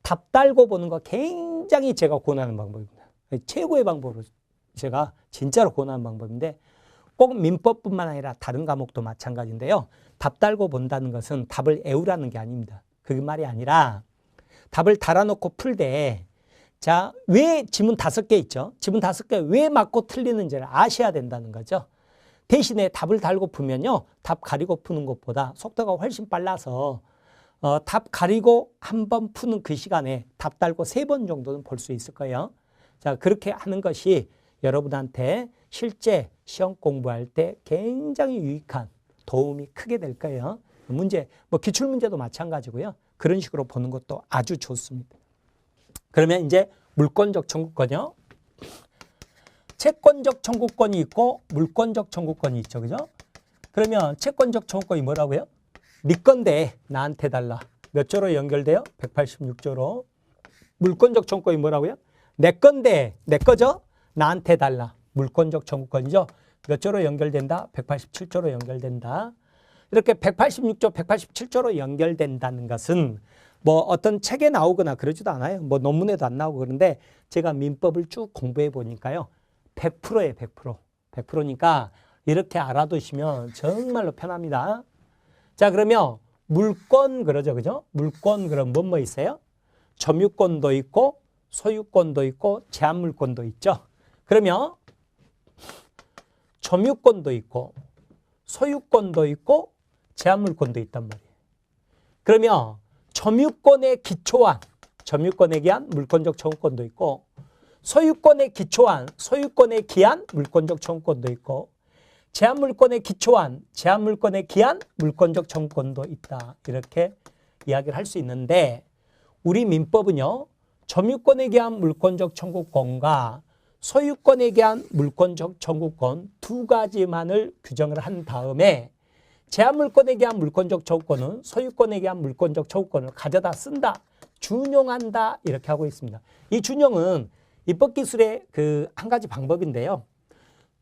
Speaker 1: 답 달고 보는 거 굉장히 제가 권하는 방법입니다. 최고의 방법으로 제가 진짜로 권하는 방법인데 꼭 민법뿐만 아니라 다른 과목도 마찬가지인데요. 답 달고 본다는 것은 답을 애우라는 게 아닙니다. 그게 말이 아니라 답을 달아놓고 풀 때 자, 왜 지문 5개 있죠? 지문 5개 왜 맞고 틀리는지를 아셔야 된다는 거죠. 대신에 답을 달고 풀면요. 답 가리고 푸는 것보다 속도가 훨씬 빨라서 답 가리고 한 번 푸는 그 시간에 답 달고 3번 정도는 볼 수 있을 거예요. 자, 그렇게 하는 것이 여러분한테 실제 시험 공부할 때 굉장히 유익한 도움이 크게 될 거예요. 문제, 뭐 기출문제도 마찬가지고요. 그런 식으로 보는 것도 아주 좋습니다. 그러면 이제 물권적 청구권이요. 채권적 청구권이 있고 물권적 청구권이 있죠. 그죠? 그러면 채권적 청구권이 뭐라고요? 네 건데 나한테 달라. 몇 조로 연결돼요? 186조로. 물권적 청구권이 뭐라고요? 내 건데 내 거죠? 나한테 달라. 물권적 청구권이죠. 몇 조로 연결된다? 187조로 연결된다. 이렇게 186조, 187조로 연결된다는 것은 뭐 어떤 책에 나오거나 그러지도 않아요. 뭐 논문에도 안 나오고 그런데 제가 민법을 쭉 공부해 보니까요. 100%예요, 100%. 100%니까 이렇게 알아두시면 정말로 편합니다. 자, 그러면 물권 그러죠. 그죠? 물권 그럼 뭐 있어요? 점유권도 있고 소유권도 있고 제한물권도 있죠. 그러면 점유권도 있고 소유권도 있고 제한물권도 있단 말이에요. 그러면 점유권에 기초한 점유권에 기한 물권적 청구권도 있고 소유권에 기초한 소유권에 기한 물권적 청구권도 있고 제한물권에 기초한 제한물권에 기한 물권적 청구권도 있다. 이렇게 이야기를 할 수 있는데 우리 민법은요. 점유권에 기한 물권적 청구권과 소유권에 기한 물권적 청구권 두 가지만을 규정을 한 다음에 제한물권에 기한 물권적 청구권은 소유권에 기한 물권적 청구권을 가져다 쓴다. 준용한다. 이렇게 하고 있습니다. 이 준용은 입법기술의 그 한 가지 방법인데요.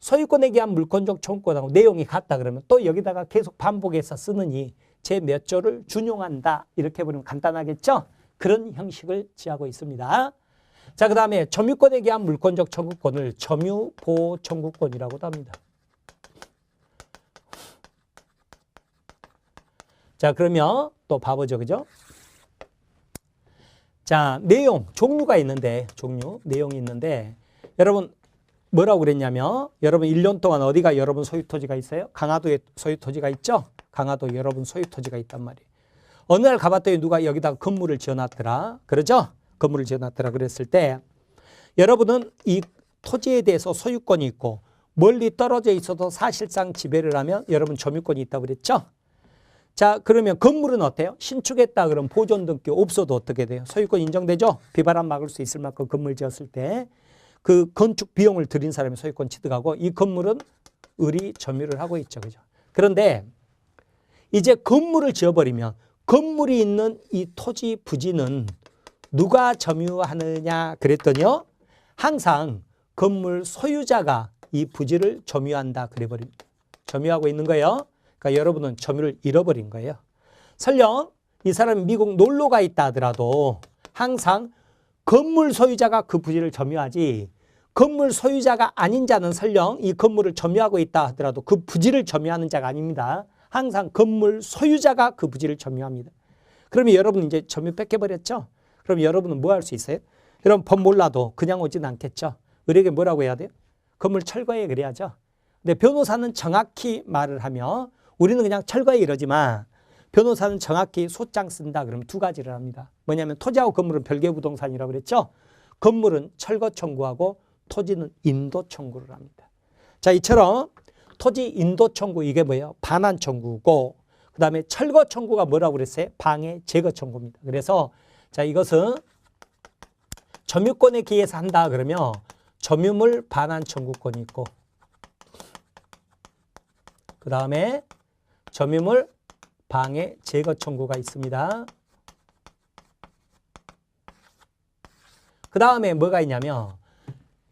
Speaker 1: 소유권에 기한 물권적 청구권하고 내용이 같다 그러면 또 여기다가 계속 반복해서 쓰느니 제 몇 조를 준용한다. 이렇게 보면 간단하겠죠? 그런 형식을 취하고 있습니다. 자, 그 다음에 점유권에 기한 물권적 청구권을 점유보호 청구권이라고도 합니다. 자, 그러면 또 봐보죠. 그죠? 자, 내용, 종류가 있는데, 내용이 있는데, 여러분, 뭐라고 그랬냐면, 여러분 1년 동안 어디가 여러분 소유토지가 있어요? 강화도에 소유토지가 있죠? 강화도 여러분 소유토지가 있단 말이에요. 어느 날 가봤더니 누가 여기다가 건물을 지어놨더라. 그러죠? 건물을 지어놨더라. 그랬을 때, 여러분은 이 토지에 대해서 소유권이 있고, 멀리 떨어져 있어도 사실상 지배를 하면 여러분 점유권이 있다고 그랬죠? 자, 그러면 건물은 어때요? 신축했다 그러면 보존 등기 없어도 어떻게 돼요? 소유권 인정되죠? 비바람 막을 수 있을 만큼 건물 지었을 때 그 건축 비용을 들인 사람이 소유권 취득하고 이 건물은 을이 점유를 하고 있죠. 그죠? 그런데 이제 건물을 지어버리면 건물이 있는 이 토지 부지는 누가 점유하느냐 그랬더니요. 항상 건물 소유자가 이 부지를 점유한다 그래버립니다. 점유하고 있는 거예요. 그러니까 여러분은 점유를 잃어버린 거예요. 설령 이 사람이 미국 놀러가 있다 하더라도 항상 건물 소유자가 그 부지를 점유하지 건물 소유자가 아닌 자는 설령 이 건물을 점유하고 있다 하더라도 그 부지를 점유하는 자가 아닙니다. 항상 건물 소유자가 그 부지를 점유합니다. 그러면 여러분 이제 점유 뺏겨버렸죠? 그럼 여러분은 뭐 할 수 있어요? 여러분 법 몰라도 그냥 오진 않겠죠? 을에게 뭐라고 해야 돼요? 건물 철거해 그래야죠. 근데 변호사는 정확히 말을 하며 우리는 그냥 철거해 이러지만 변호사는 정확히 소장 쓴다 그러면 두 가지를 합니다. 뭐냐면 토지하고 건물은 별개 부동산이라고 그랬죠. 건물은 철거 청구하고 토지는 인도 청구를 합니다. 자, 이처럼 토지 인도 청구 이게 뭐예요? 반환 청구고 그 다음에 철거 청구가 뭐라고 그랬어요? 방해 제거 청구입니다. 그래서 자, 이것은 점유권에 기해서 한다 그러면 점유물 반환 청구권이 있고 그 다음에 점유물 방해 제거 청구가 있습니다. 그 다음에 뭐가 있냐면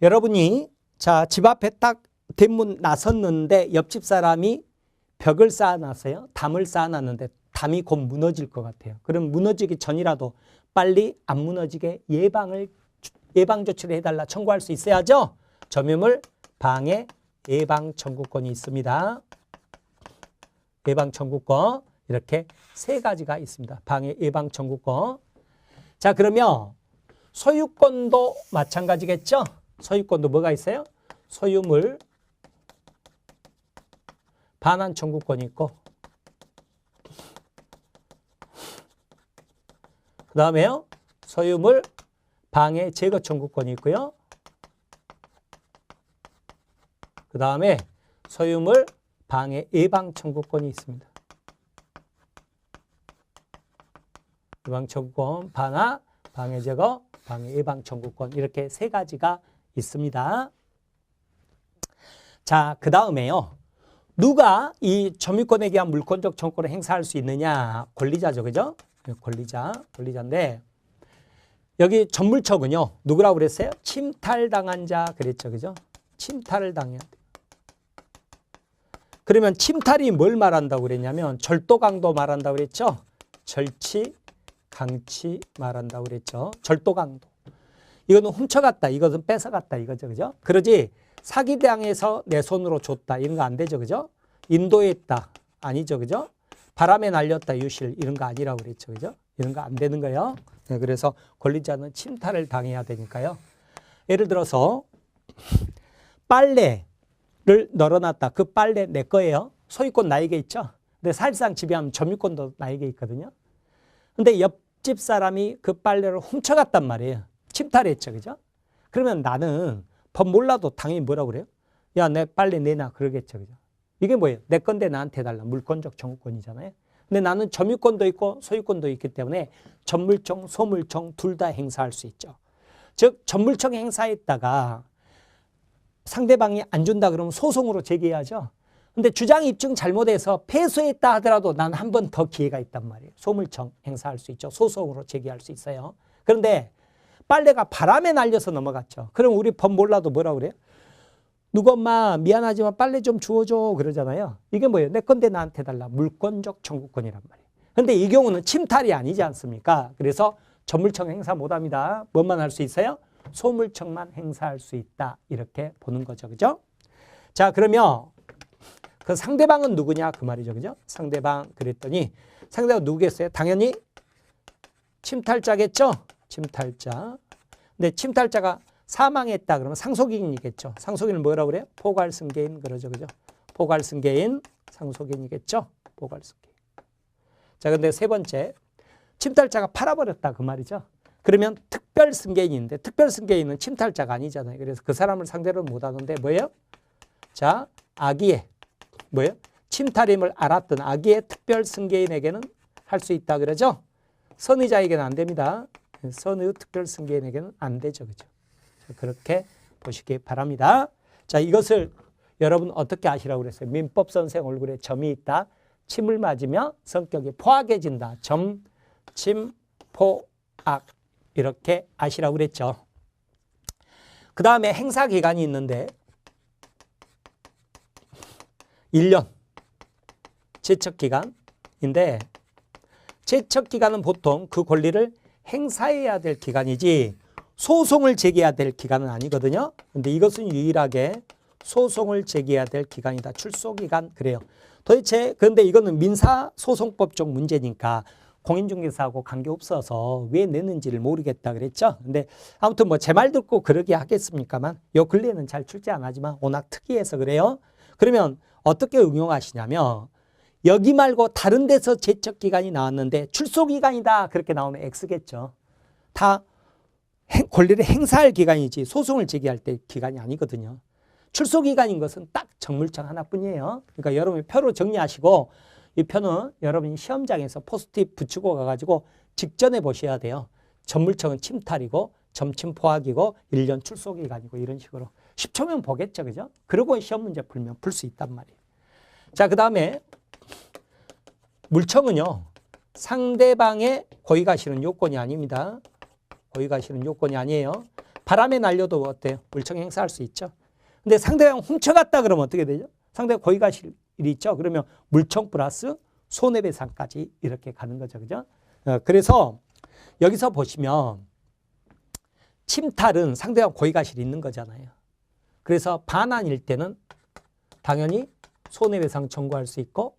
Speaker 1: 여러분이 자, 집 앞에 딱 대문 나섰는데 옆집 사람이 벽을 쌓아놨어요. 담을 쌓아놨는데 담이 곧 무너질 것 같아요. 그럼 무너지기 전이라도 빨리 안 무너지게 예방 조치를 해달라 청구할 수 있어야죠. 점유물 방해 예방 청구권이 있습니다. 예방 청구권 이렇게 세 가지가 있습니다. 방해 예방 청구권. 자, 그러면 소유권도 마찬가지겠죠. 소유권도 뭐가 있어요? 소유물 반환 청구권이 있고 그 다음에요. 소유물 방해 제거 청구권이 있고요. 그 다음에 소유물 방해 예방 청구권이 있습니다. 예방 청구권, 반환, 방해 제거, 방해 예방 청구권 이렇게 세 가지가 있습니다. 자, 그 다음에요. 누가 이 점유권에 대한 물권적 청구권을 행사할 수 있느냐? 권리자죠. 그죠? 권리자인데 여기 전물척은요. 누구라고 그랬어요? 침탈당한 자 그랬죠. 그죠? 침탈을 당해야 돼. 그러면 침탈이 뭘 말한다고 그랬냐면 절도 강도 말한다고 그랬죠. 절치, 강치 말한다고 그랬죠. 절도 강도. 이거는 훔쳐갔다. 이것은 뺏어갔다. 이거죠. 그죠? 그러지 사기당해서 내 손으로 줬다. 이런 거 안 되죠. 그죠? 인도했다. 아니죠. 그죠? 바람에 날렸다. 유실. 이런 거 아니라고 그랬죠. 그죠? 이런 거 안 되는 거예요. 네, 그래서 권리자는 침탈을 당해야 되니까요. 예를 들어서 빨래를 널어놨다. 그 빨래 내 거예요. 소유권 나에게 있죠. 근데 사실상 지배하면 점유권도 나에게 있거든요. 근데 옆집 사람이 그 빨래를 훔쳐갔단 말이에요. 침탈했죠. 그죠? 그러면 나는 법 몰라도 당연히 뭐라고 그래요? 야, 내 빨래 내놔. 그러겠죠. 그죠? 이게 뭐예요? 내 건데 나한테 달라. 물권적 청구권이잖아요. 근데 나는 점유권도 있고 소유권도 있기 때문에 전물청, 소물청 둘 다 행사할 수 있죠. 즉 전물청 행사했다가 상대방이 안 준다 그러면 소송으로 제기해야죠. 근데 주장 입증 잘못해서 패소했다 하더라도 난 한 번 더 기회가 있단 말이에요. 소물청 행사할 수 있죠. 소송으로 제기할 수 있어요. 그런데 빨래가 바람에 날려서 넘어갔죠. 그럼 우리 법 몰라도 뭐라고 그래요? 누구 엄마 미안하지만 빨래 좀 주워줘 그러잖아요. 이게 뭐예요? 내 건데 나한테 달라. 물권적 청구권이란 말이에요. 그런데 이 경우는 침탈이 아니지 않습니까? 그래서 전물청 행사 못합니다. 뭐만 할 수 있어요? 소물청만 행사할 수 있다. 이렇게 보는 거죠. 그죠? 자, 그러면 그 상대방은 누구냐? 그 말이죠. 그죠? 상대방 그랬더니 상대방 누구겠어요? 당연히 침탈자겠죠? 침탈자. 근데 침탈자가 사망했다 그러면 상속인이겠죠. 상속인은 뭐라고 그래요? 포괄승계인 그러죠. 그죠? 포괄승계인 상속인이겠죠. 포괄승계인. 자, 근데 세 번째. 침탈자가 팔아버렸다 그 말이죠. 그러면 특별승계인인데 특별승계인은 침탈자가 아니잖아요. 그래서 그 사람을 상대로 못하는데 뭐예요? 자, 악의의 뭐예요? 침탈임을 알았던 악의의 특별승계인에게는 할 수 있다 그러죠. 선의자에게는 안 됩니다. 선의 특별승계인에게는 안 되죠. 그죠? 그렇게 보시기 바랍니다. 자, 이것을 여러분 어떻게 아시라고 그랬어요? 민법 선생 얼굴에 점이 있다. 침을 맞으며 성격이 포악해진다. 점, 침, 포, 악. 이렇게 아시라고 그랬죠. 그 다음에 행사기간이 있는데 1년 제척기간인데 제척기간은 보통 그 권리를 행사해야 될 기간이지 소송을 제기해야 될 기간은 아니거든요. 근데 이것은 유일하게 소송을 제기해야 될 기간이다. 출소기간 그래요. 도대체 그런데 이거는 민사소송법적 문제니까 공인중개사하고 관계없어서 왜 내는지를 모르겠다 그랬죠. 근데 아무튼 뭐 제 말 듣고 그러게 하겠습니까만 요 근래에는 잘 출제 안 하지만 워낙 특이해서 그래요. 그러면 어떻게 응용하시냐면 여기 말고 다른 데서 제척기간이 나왔는데 출소기간이다 그렇게 나오면 X겠죠. 다 권리를 행사할 기간이지 소송을 제기할 때 기간이 아니거든요. 출소기간인 것은 딱 정물청 하나뿐이에요. 그러니까 여러분이 표로 정리하시고 이 표는 여러분이 시험장에서 포스트잇 붙이고 가가지고 직전에 보셔야 돼요. 전물청은 침탈이고 점침 포악이고 1년 출소기간이고 이런 식으로 10초면 보겠죠. 그죠? 그리고 시험 문제 풀면 풀 수 있단 말이에요. 자, 그 다음에 물청은요. 상대방의 고의가 싫은 요건이 아닙니다. 고의가 싫은 요건이 아니에요. 바람에 날려도 어때요? 물청 행사할 수 있죠. 근데 상대방 훔쳐갔다 그러면 어떻게 되죠? 상대가 고의가 싫은 일이 있죠. 그러면 물청 플러스 손해배상까지 이렇게 가는 거죠. 그죠? 그래서 여기서 보시면 침탈은 상대방 고의가실이 있는 거잖아요. 그래서 반환일 때는 당연히 손해배상 청구할 수 있고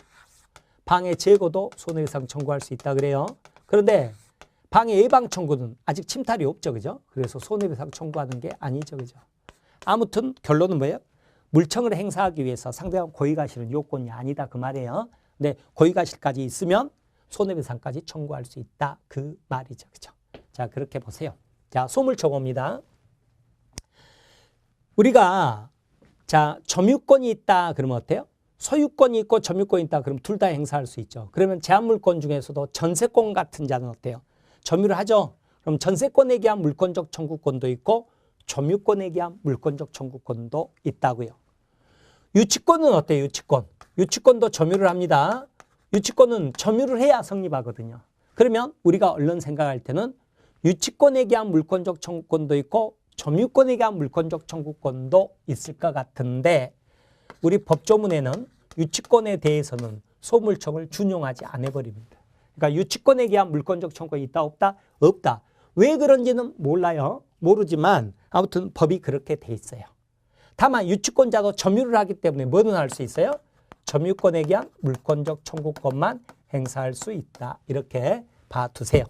Speaker 1: 방해 제거도 손해배상 청구할 수 있다 그래요. 그런데 방해 예방 청구는 아직 침탈이 없죠. 그죠? 그래서 손해배상 청구하는 게 아니죠. 그죠? 아무튼 결론은 뭐예요? 물청을 행사하기 위해서 상대방 고의가실은 요건이 아니다 그 말이에요. 근데 고의가실까지 있으면 손해배상까지 청구할 수 있다 그 말이죠. 그죠? 자, 그렇게 보세요. 자, 소물청구입니다. 우리가 자, 점유권이 있다 그러면 어때요? 소유권이 있고 점유권이 있다 그러면 둘 다 행사할 수 있죠. 그러면 제한물권 중에서도 전세권 같은 자는 어때요? 점유를 하죠. 그럼 전세권에 대한 물권적 청구권도 있고 점유권에 대한 물권적 청구권도 있다고요. 유치권은 어때요? 유치권. 유치권도 점유를 합니다. 유치권은 점유를 해야 성립하거든요. 그러면 우리가 얼른 생각할 때는 유치권에 대한 물권적 청구권도 있고 점유권에 대한 물권적 청구권도 있을 것 같은데 우리 법조문에는 유치권에 대해서는 소물청을 준용하지 않아 버립니다. 그러니까 유치권에 대한 물권적 청구권이 있다 없다? 없다. 왜 그런지는 몰라요. 모르지만 아무튼 법이 그렇게 돼 있어요. 다만 유치권자도 점유를 하기 때문에 뭐든 할 수 있어요? 점유권에 대한 물권적 청구권만 행사할 수 있다. 이렇게 봐두세요.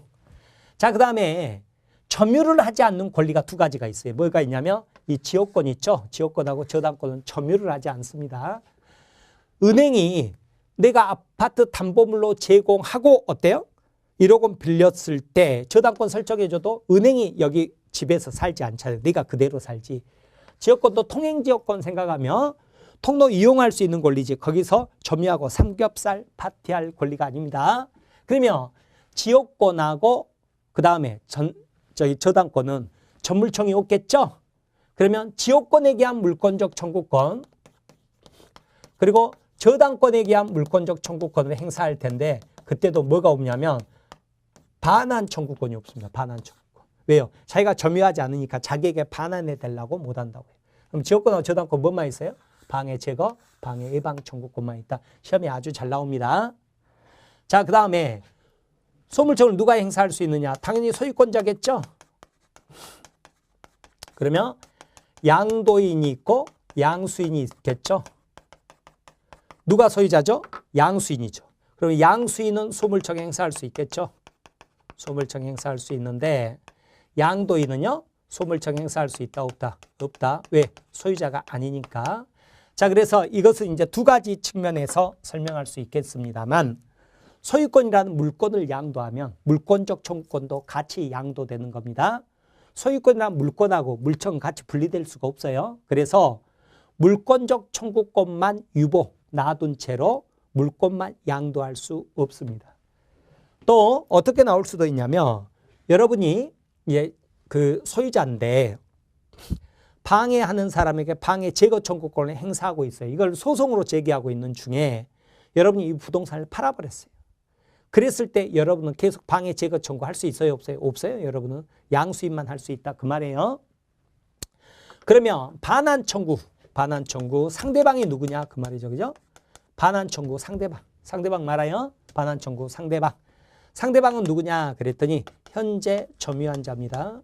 Speaker 1: 자, 그 다음에 점유를 하지 않는 권리가 두 가지가 있어요. 뭐가 있냐면 이 지역권 있죠. 지역권하고 저당권은 점유를 하지 않습니다. 은행이 내가 아파트 담보물로 제공하고 어때요? 1억 원 빌렸을 때 저당권 설정해줘도 은행이 여기 집에서 살지 않잖아요. 네가 그대로 살지. 지역권도 통행지역권 생각하면 통로 이용할 수 있는 권리지. 거기서 점유하고 삼겹살 파티할 권리가 아닙니다. 그러면 지역권하고 그 다음에 저당권은 전물청이 없겠죠? 그러면 지역권에 대한 물권적 청구권 그리고 저당권에 대한 물권적 청구권을 행사할 텐데 그때도 뭐가 없냐면 반환 청구권이 없습니다. 반환 청구권. 왜요? 자기가 점유하지 않으니까 자기에게 반환해 달라고 못한다고 해요. 그럼 지역권하고 저당권 뭐만 있어요? 방해 제거, 방해 예방 청구권만 있다. 시험에 아주 잘 나옵니다. 자, 그 다음에 소물청을 누가 행사할 수 있느냐? 당연히 소유권자겠죠? 그러면 양도인이 있고 양수인이 있겠죠? 누가 소유자죠? 양수인이죠. 그럼 양수인은 소물청 행사할 수 있겠죠? 소물청 행사할 수 있는데 양도인은요? 소물청 행사할 수 있다 없다? 없다. 왜? 소유자가 아니니까. 자, 그래서 이것은 이제 두 가지 측면에서 설명할 수 있겠습니다만 소유권이라는 물권을 양도하면 물권적 청구권도 같이 양도되는 겁니다. 소유권이란 물권하고 물청은 같이 분리될 수가 없어요. 그래서 물권적 청구권만 유보, 놔둔 채로 물권만 양도할 수 없습니다. 또 어떻게 나올 수도 있냐면 여러분이 그 소유자인데 방해하는 사람에게 방해 제거 청구권을 행사하고 있어요. 이걸 소송으로 제기하고 있는 중에 여러분이 이 부동산을 팔아버렸어요. 그랬을 때 여러분은 계속 방해 제거 청구할 수 있어요? 없어요? 없어요. 여러분은 양수인만 할 수 있다. 그 말이에요. 그러면 반환 청구 상대방이 누구냐? 그 말이죠. 그죠? 반환 청구 상대방 말아요. 반환 청구 상대방은 누구냐? 그랬더니 현재 점유한 자입니다.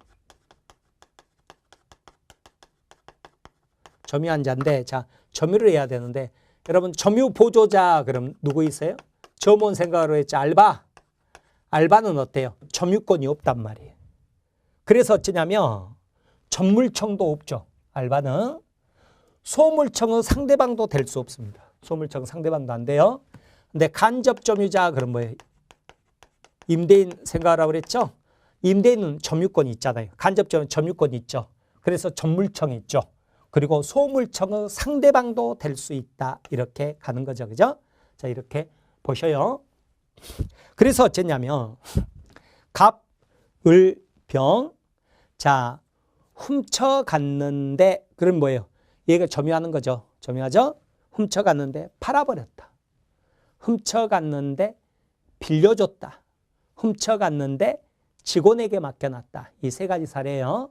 Speaker 1: 점유한 자인데 자, 점유를 해야 되는데 여러분 점유 보조자 그럼 누구 있어요? 점원 생각으로 했죠. 알바는 어때요? 점유권이 없단 말이에요. 그래서 어쩌냐면 전물청도 없죠. 알바는 소물청은 상대방도 될 수 없습니다. 소물청 상대방도 안 돼요. 근데 간접 점유자 그럼 뭐예요? 임대인 생각하라고 그랬죠? 임대인은 점유권이 있잖아요. 간접 점유권이 있죠. 그래서 전물청이 있죠. 그리고 소물청의 상대방도 될 수 있다. 이렇게 가는 거죠. 그죠? 자, 이렇게 보셔요. 그래서 어쨌냐면 갑, 을, 병. 자, 훔쳐갔는데 그럼 뭐예요? 얘가 점유하는 거죠. 점유하죠? 훔쳐갔는데 팔아버렸다. 훔쳐갔는데 빌려줬다. 훔쳐갔는데 직원에게 맡겨놨다. 이 세 가지 사례예요.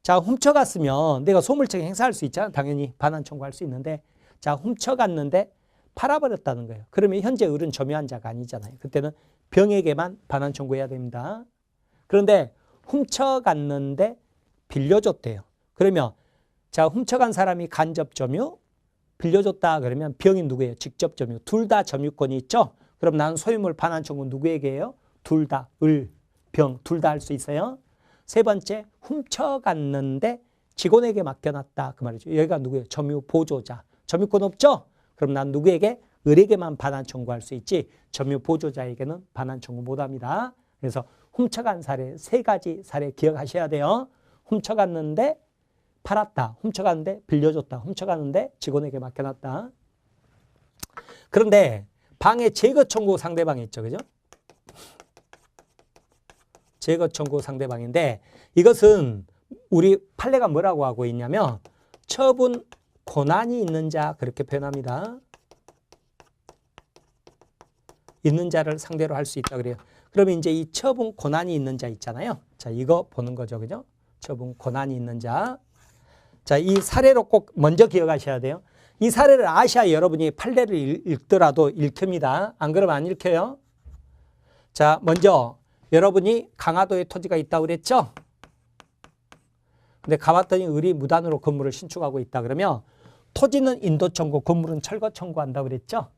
Speaker 1: 자, 훔쳐갔으면 내가 소물청에 행사할 수 있잖아. 당연히 반환 청구할 수 있는데 자, 훔쳐갔는데 팔아버렸다는 거예요. 그러면 현재 을은 점유한 자가 아니잖아요. 그때는 병에게만 반환 청구해야 됩니다. 그런데 훔쳐갔는데 빌려줬대요. 그러면 자, 훔쳐간 사람이 간접 점유, 빌려줬다 그러면 병이 누구예요? 직접 점유. 둘 다 점유권이 있죠? 그럼 나는 소유물 반환 청구 누구에게 해요? 둘 다, 을, 병, 둘 다 할 수 있어요. 세 번째, 훔쳐갔는데 직원에게 맡겨놨다. 그 말이죠. 여기가 누구예요? 점유 보조자. 점유권 없죠? 그럼 난 누구에게? 을에게만 반환 청구할 수 있지 점유 보조자에게는 반환 청구 못합니다. 그래서 훔쳐간 사례 세 가지 사례 기억하셔야 돼요. 훔쳐갔는데 팔았다. 훔쳐갔는데 빌려줬다. 훔쳐갔는데 직원에게 맡겨놨다. 그런데 방해 제거 청구 상대방이 있죠. 그죠? 제거 청구 상대방인데 이것은 우리 판례가 뭐라고 하고 있냐면 처분 권한이 있는 자 그렇게 표현합니다. 있는 자를 상대로 할 수 있다 그래요. 그러면 이제 이 처분 권한이 있는 자 있잖아요. 자, 이거 보는 거죠. 그죠? 처분 권한이 있는 자. 자, 이 사례로 꼭 먼저 기억하셔야 돼요. 이 사례를 아셔야 여러분이 판례를 읽더라도 읽힙니다. 안 그러면 안 읽혀요. 자, 먼저 여러분이 강화도에 토지가 있다고 그랬죠? 근데 가봤더니 을이 무단으로 건물을 신축하고 있다 그러면 토지는 인도 청구, 건물은 철거 청구한다고 그랬죠?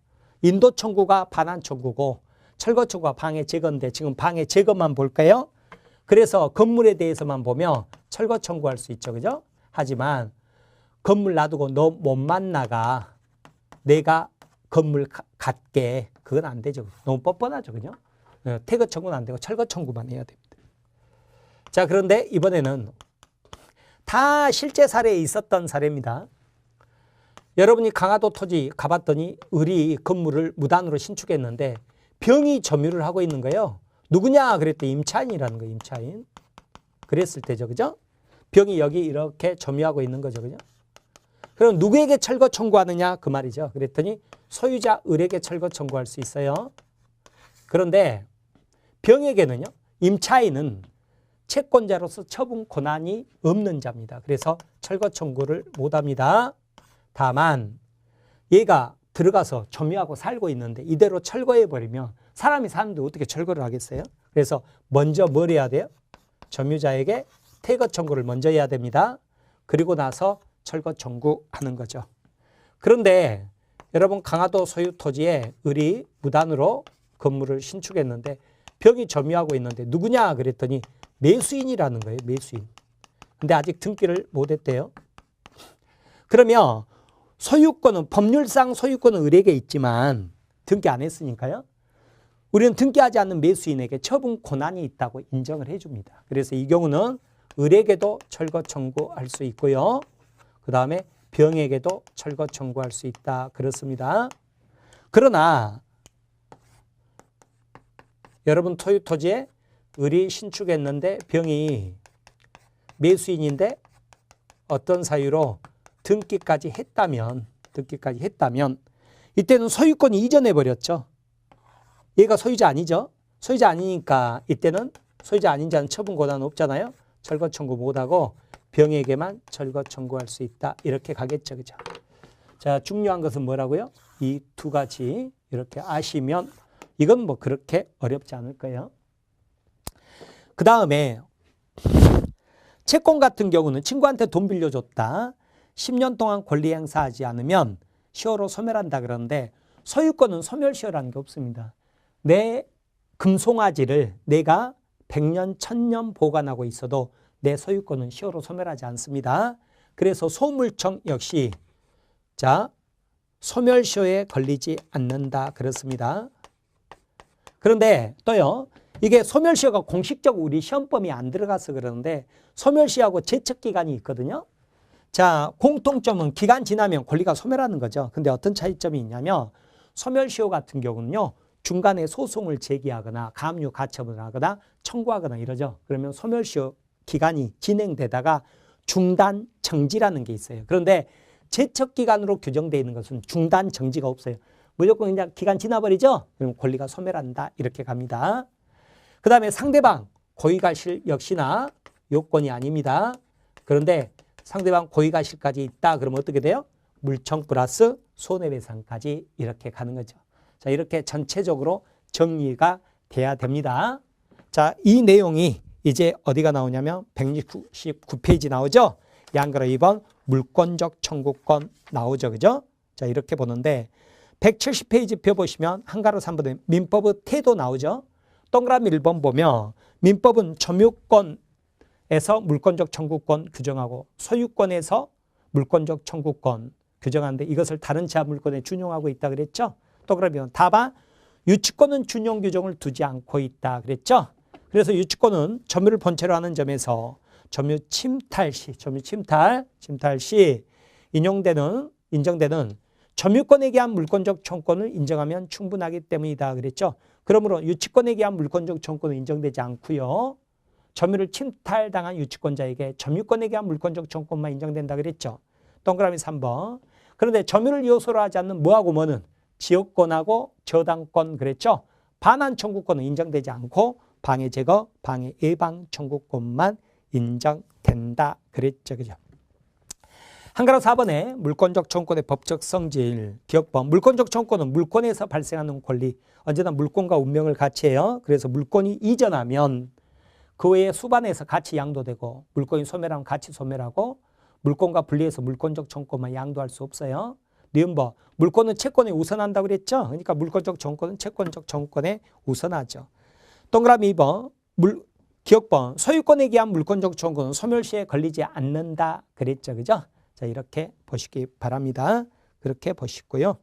Speaker 1: 인도 청구가 반환 청구고 철거 청구가 방해 제거인데 지금 방해 제거만 볼까요? 그래서 건물에 대해서만 보면 철거 청구할 수 있죠. 그죠? 하지만 건물 놔두고 너 몸만 나가 내가 건물 갖게 그건 안 되죠. 너무 뻔뻔하죠. 그죠? 퇴거 청구는 안 되고 철거 청구만 해야 됩니다. 자, 그런데 이번에는 다 실제 사례에 있었던 사례입니다. 여러분이 강화도 토지 가봤더니 을이 건물을 무단으로 신축했는데 병이 점유를 하고 있는 거예요. 누구냐 그랬더니 임차인이라는 거예요. 임차인. 그랬을 때죠. 그죠? 병이 여기 이렇게 점유하고 있는 거죠. 그죠? 그럼 누구에게 철거 청구하느냐 그 말이죠. 그랬더니 소유자 을에게 철거 청구할 수 있어요. 그런데 병에게는요. 임차인은 채권자로서 처분 권한이 없는 자입니다. 그래서 철거 청구를 못합니다. 다만 얘가 들어가서 점유하고 살고 있는데 이대로 철거해버리면 사람이 사는데 어떻게 철거를 하겠어요? 그래서 먼저 뭘 해야 돼요? 점유자에게 퇴거 청구를 먼저 해야 됩니다. 그리고 나서 철거 청구하는 거죠. 그런데 여러분 강화도 소유 토지에 을이 무단으로 건물을 신축했는데 병이 점유하고 있는데 누구냐 그랬더니 매수인이라는 거예요. 매수인. 근데 아직 등기를 못했대요. 그러면 소유권은 법률상 소유권은 을에게 있지만 등기 안 했으니까요. 우리는 등기하지 않는 매수인에게 처분 권한이 있다고 인정을 해줍니다. 그래서 이 경우는 을에게도 철거 청구할 수 있고요. 그 다음에 병에게도 철거 청구할 수 있다. 그렇습니다. 그러나 여러분 소유 토지에 을이 신축했는데 병이 매수인인데 어떤 사유로 등기까지 했다면 이때는 소유권이 이전해 버렸죠. 얘가 소유자 아니죠. 소유자 아니니까 이때는 소유자 아닌 자는 처분 권한 없잖아요. 철거 청구 못하고 병에게만 철거 청구할 수 있다. 이렇게 가겠죠. 그죠? 자, 중요한 것은 뭐라고요? 이 두 가지 이렇게 아시면 이건 뭐 그렇게 어렵지 않을 거예요. 그 다음에 채권 같은 경우는 친구한테 돈 빌려줬다. 10년 동안 권리 행사하지 않으면 시효로 소멸한다 그러는데 소유권은 소멸시효라는 게 없습니다. 내 금송아지를 내가 100년, 1000년 보관하고 있어도 내 소유권은 시효로 소멸하지 않습니다. 그래서 소물청 역시 자 소멸시효에 걸리지 않는다 그렇습니다. 그런데 또요. 이게 소멸시효가 공식적으로 우리 시험범위 안 들어가서 그러는데 소멸시효하고 제척기간이 있거든요. 자, 공통점은 기간 지나면 권리가 소멸하는 거죠. 근데 어떤 차이점이 있냐면 소멸시효 같은 경우는요. 중간에 소송을 제기하거나 가압류 가처분을 하거나 청구하거나 이러죠. 그러면 소멸시효 기간이 진행되다가 중단 정지라는 게 있어요. 그런데 제척기간으로 규정되어 있는 것은 중단 정지가 없어요. 무조건 그냥 기간 지나버리죠. 그럼 권리가 소멸한다. 이렇게 갑니다. 그 다음에 상대방 고의가실 역시나 요건이 아닙니다. 그런데 상대방 고의가실까지 있다. 그러면 어떻게 돼요? 물청 플러스 손해배상까지 이렇게 가는 거죠. 자, 이렇게 전체적으로 정리가 돼야 됩니다. 자, 이 내용이 이제 어디가 나오냐면 169페이지 나오죠. 양가로 2번 물권적 청구권 나오죠. 그죠? 자, 이렇게 보는데 170페이지 펴보시면 한가로 3번에 민법의 태도 나오죠. 동그라미 1번 보면 민법은 점유권에서 물권적 청구권 규정하고 소유권에서 물권적 청구권 규정하는데 이것을 다른 제한 물권에 준용하고 있다 그랬죠. 동그라미 답안 유치권은 준용 규정을 두지 않고 있다 그랬죠. 그래서 유치권은 점유를 본체로 하는 점에서 점유 침탈 시 인정되는 점유권에 기한 물권적 청구권을 인정하면 충분하기 때문이다 그랬죠. 그러므로 유치권에 기한 물권적 청구권은 인정되지 않고요. 점유를 침탈당한 유치권자에게 점유권에 기한 물권적 청구권만 인정된다 그랬죠. 동그라미 3번. 그런데 점유를 요소로 하지 않는 뭐하고 뭐는 지역권하고 저당권 그랬죠. 반환 청구권은 인정되지 않고 방해 제거, 방해 예방 청구권만 인정된다. 된다. 그랬죠. 그죠? 한가로 4번에 물권적 청구권의 법적 성질, 기억법. 물권적 청구권은 물권에서 발생하는 권리. 언제나 물권과 운명을 같이 해요. 그래서 물권이 이전하면 그 외에 수반에서 같이 양도되고, 물권이 소멸하면 같이 소멸하고, 물권과 분리해서 물권적 청구권만 양도할 수 없어요. 니은버, 물권은 채권에 우선한다고 그랬죠. 그러니까 물권적 청구권은 채권적 청구권에 우선하죠. 동그라미 2번, 기억번, 소유권에 기한 물권적 청구권은 소멸시에 걸리지 않는다. 그랬죠. 그죠? 자, 이렇게 보시기 바랍니다. 그렇게 보시고요.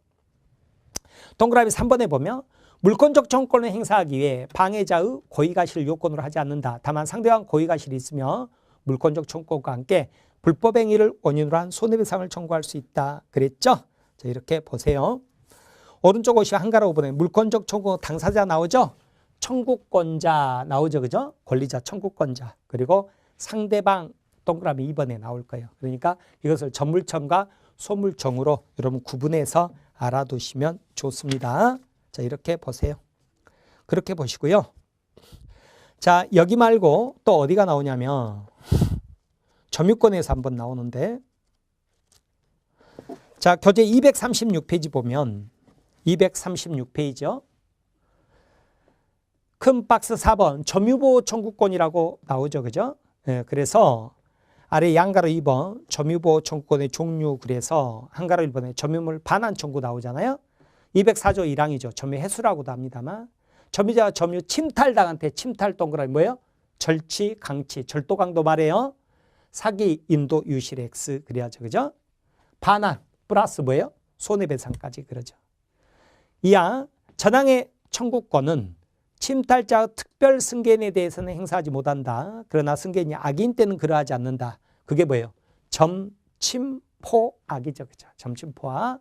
Speaker 1: 동그라미 3번에 보면 물권적 청구권을 행사하기 위해 방해자의 고의가실을 요건으로 하지 않는다. 다만 상대방 고의가실이 있으며 물권적 청구권과 함께 불법 행위를 원인으로 한 손해배상을 청구할 수 있다. 그랬죠? 자, 이렇게 보세요. 오른쪽 옷이 한가로 5번에 물권적 청구 당사자 나오죠? 청구권자 나오죠. 그죠? 권리자 청구권자. 그리고 상대방 동그라미 2번에 나올 거예요. 그러니까 이것을 전물청과 소물청으로 여러분 구분해서 알아두시면 좋습니다. 자, 이렇게 보세요. 그렇게 보시고요. 자, 여기 말고 또 어디가 나오냐면 점유권에서 한번 나오는데, 자, 교재 236페이지 보면 236페이지요. 큰 박스 4번 점유보호 청구권이라고 나오죠. 그죠? 네, 그래서 아래 양가로 2번 점유보호 청구권의 종류, 그래서 한가로 1번에 점유물 반환 청구 나오잖아요. 204조 1항이죠. 점유 해수라고도 합니다만, 점유자가 점유 침탈당한테 침탈 동그라미 뭐예요? 절치, 강치, 절도, 강도 말해요. 사기, 인도, 유실, X 그래야죠. 그죠? 반환 플러스 뭐예요? 손해배상까지 그러죠. 이하 전항의 청구권은 침탈자의 특별 승계인에 대해서는 행사하지 못한다. 그러나 승계인이 악인 때는 그러하지 않는다. 그게 뭐예요? 점침포악이죠. 그죠? 점침포악.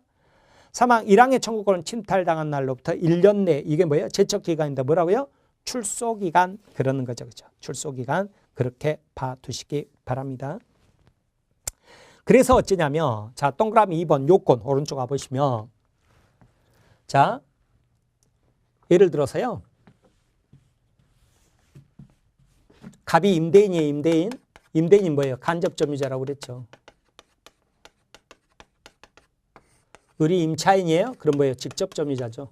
Speaker 1: 사망 1항의 청구권은 침탈당한 날로부터 1년 내, 이게 뭐예요? 제척기간인데 뭐라고요? 출소기간 그러는 거죠. 그죠? 출소기간 그렇게 봐두시기 바랍니다. 그래서 어쩌냐면, 자, 동그라미 2번 요건 오른쪽 와보시면, 자, 예를 들어서요. 갑이 임대인이에요. 임대인. 임대인이 뭐예요? 간접점유자라고 그랬죠. 을이 임차인이에요. 그럼 뭐예요? 직접점유자죠.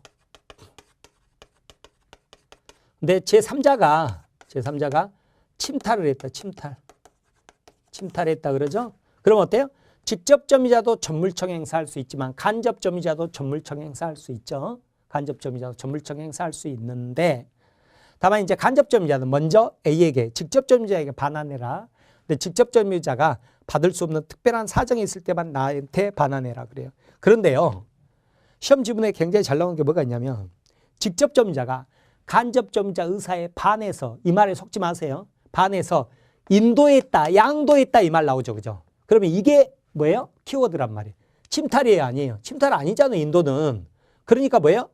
Speaker 1: 근데 제3자가 침탈을 했다. 침탈했다 그러죠? 그럼 어때요? 직접점유자도 전물청 행사할 수 있지만 간접점유자도 전물청 행사할 수 있죠. 간접점유자도 전물청 행사할 수 있는데, 다만 이제 간접점유자는 먼저 A에게 직접점유자에게 반환해라. 근데 직접점유자가 받을 수 없는 특별한 사정이 있을 때만 나한테 반환해라 그래요. 그런데요, 시험 지문에 굉장히 잘 나오는 게 뭐가 있냐면, 직접점유자가 간접점유자 의사에 반해서, 이 말에 속지 마세요. 반해서 인도했다, 양도했다 이 말 나오죠. 그죠? 그러면 이게 뭐예요? 키워드란 말이에요. 침탈이에요, 아니에요? 침탈 아니잖아요, 인도는. 그러니까 뭐예요?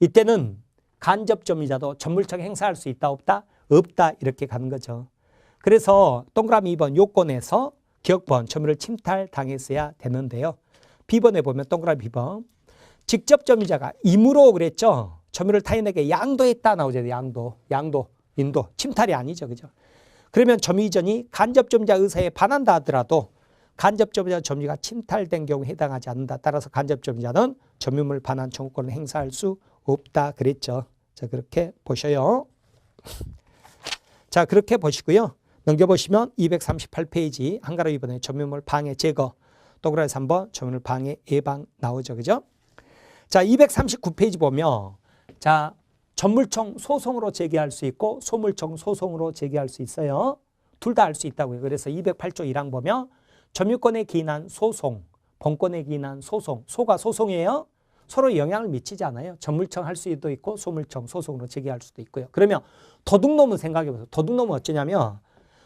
Speaker 1: 이때는 간접점유자도 전물청 행사할 수 있다, 없다? 없다, 이렇게 가는 거죠. 그래서 동그라미 2번 요건에서 기억번 점유를 침탈당했어야 되는데요. B번에 보면 동그라미 B번 직접점유자가 임으로 그랬죠. 점유를 타인에게 양도했다 나오잖아요. 양도, 인도, 침탈이 아니죠. 그죠? 그러면 점유 이전이 간접점유자 의사에 반한다 하더라도 간접점유자 점유가 침탈된 경우에 해당하지 않는다. 따라서 간접점유자는 점유물 반환 청구권을 행사할 수 없다 그랬죠. 자, 그렇게 보셔요. 자, 그렇게 보시고요. 넘겨보시면 238페이지 한가로 2번에 점유물 방해 제거, 동그라미 3번 점유물 방해 예방 나오죠. 그죠? 자, 239페이지 보면, 자, 전물청 소송으로 제기할 수 있고 소물청 소송으로 제기할 수 있어요. 둘 다 할 수 있다고요. 그래서 208조 1항 보면 점유권에 기인한 소송, 본권에 기인한 소송, 소가 소송이에요. 서로 영향을 미치지 않아요. 전물청 할 수도 있고 소물청 소송으로 제기할 수도 있고요. 그러면 도둑놈은 생각해보세요. 도둑놈은 어쩌냐면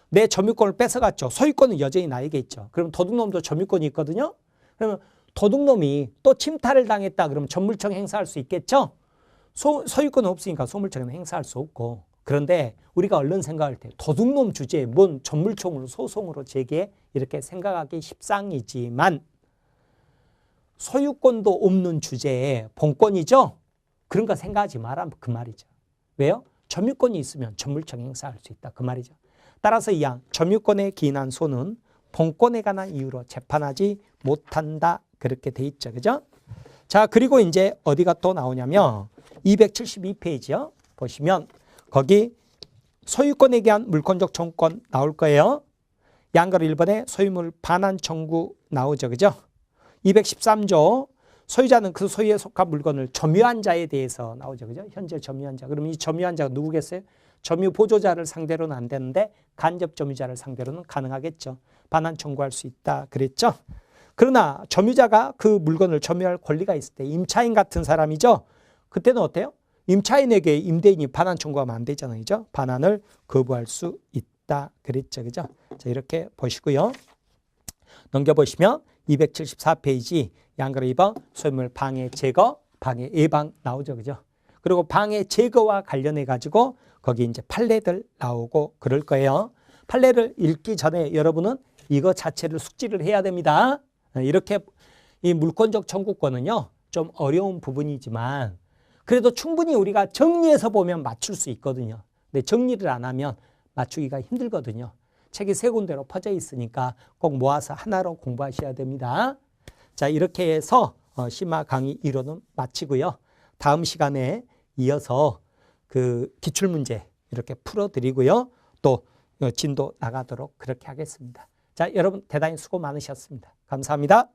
Speaker 1: 내 점유권을 뺏어갔죠. 소유권은 여전히 나에게 있죠. 그럼 도둑놈도 점유권이 있거든요. 그러면 도둑놈이 또 침탈을 당했다 그러면 전물청 행사할 수 있겠죠. 소유권은 없으니까 소물청은 행사할 수 없고. 그런데 우리가 얼른 생각할 때 도둑놈 주제에 뭔 전물청으로 소송으로 제기해 이렇게 생각하기 십상이지만 소유권도 없는 주제에 본권이죠. 그런 거 생각하지 마라 그 말이죠. 왜요? 점유권이 있으면 전물청 행사할 수 있다 그 말이죠. 따라서 이항 점유권에 기인한 소는 본권에 관한 이유로 재판하지 못한다. 그렇게 돼 있죠. 그죠? 자, 그리고 이제 어디가 또 나오냐면 272페이지요. 보시면 거기 소유권에 대한 물권적 청구권 나올 거예요. 양가로 1번에 소유물 반환 청구 나오죠. 그죠? 213조 소유자는 그 소유에 속한 물건을 점유한 자에 대해서 나오죠. 그죠? 현재 점유한 자. 그럼 이 점유한 자가 누구겠어요? 점유 보조자를 상대로는 안 되는데 간접 점유자를 상대로는 가능하겠죠. 반환 청구할 수 있다. 그랬죠? 그러나 점유자가 그 물건을 점유할 권리가 있을 때 임차인 같은 사람이죠. 그때는 어때요? 임차인에게 임대인이 반환 청구하면 안 되잖아요. 그죠? 반환을 거부할 수 있다. 그랬죠. 그죠? 자, 이렇게 보시고요. 넘겨보시면 274페이지 양가로 2번 소유물 방해 제거, 방해 예방 나오죠. 그죠? 그리고 방해 제거와 관련해 가지고 거기 이제 판례들 나오고 그럴 거예요. 판례를 읽기 전에 여러분은 이거 자체를 숙지를 해야 됩니다. 이렇게 이 물권적 청구권은요, 좀 어려운 부분이지만 그래도 충분히 우리가 정리해서 보면 맞출 수 있거든요. 근데 정리를 안 하면 맞추기가 힘들거든요. 책이 3군데로 퍼져 있으니까 꼭 모아서 하나로 공부하셔야 됩니다. 자, 이렇게 해서 심화 강의 1호는 마치고요. 다음 시간에 이어서 그 기출문제 이렇게 풀어드리고요. 또 진도 나가도록 그렇게 하겠습니다. 자, 여러분 대단히 수고 많으셨습니다. 감사합니다.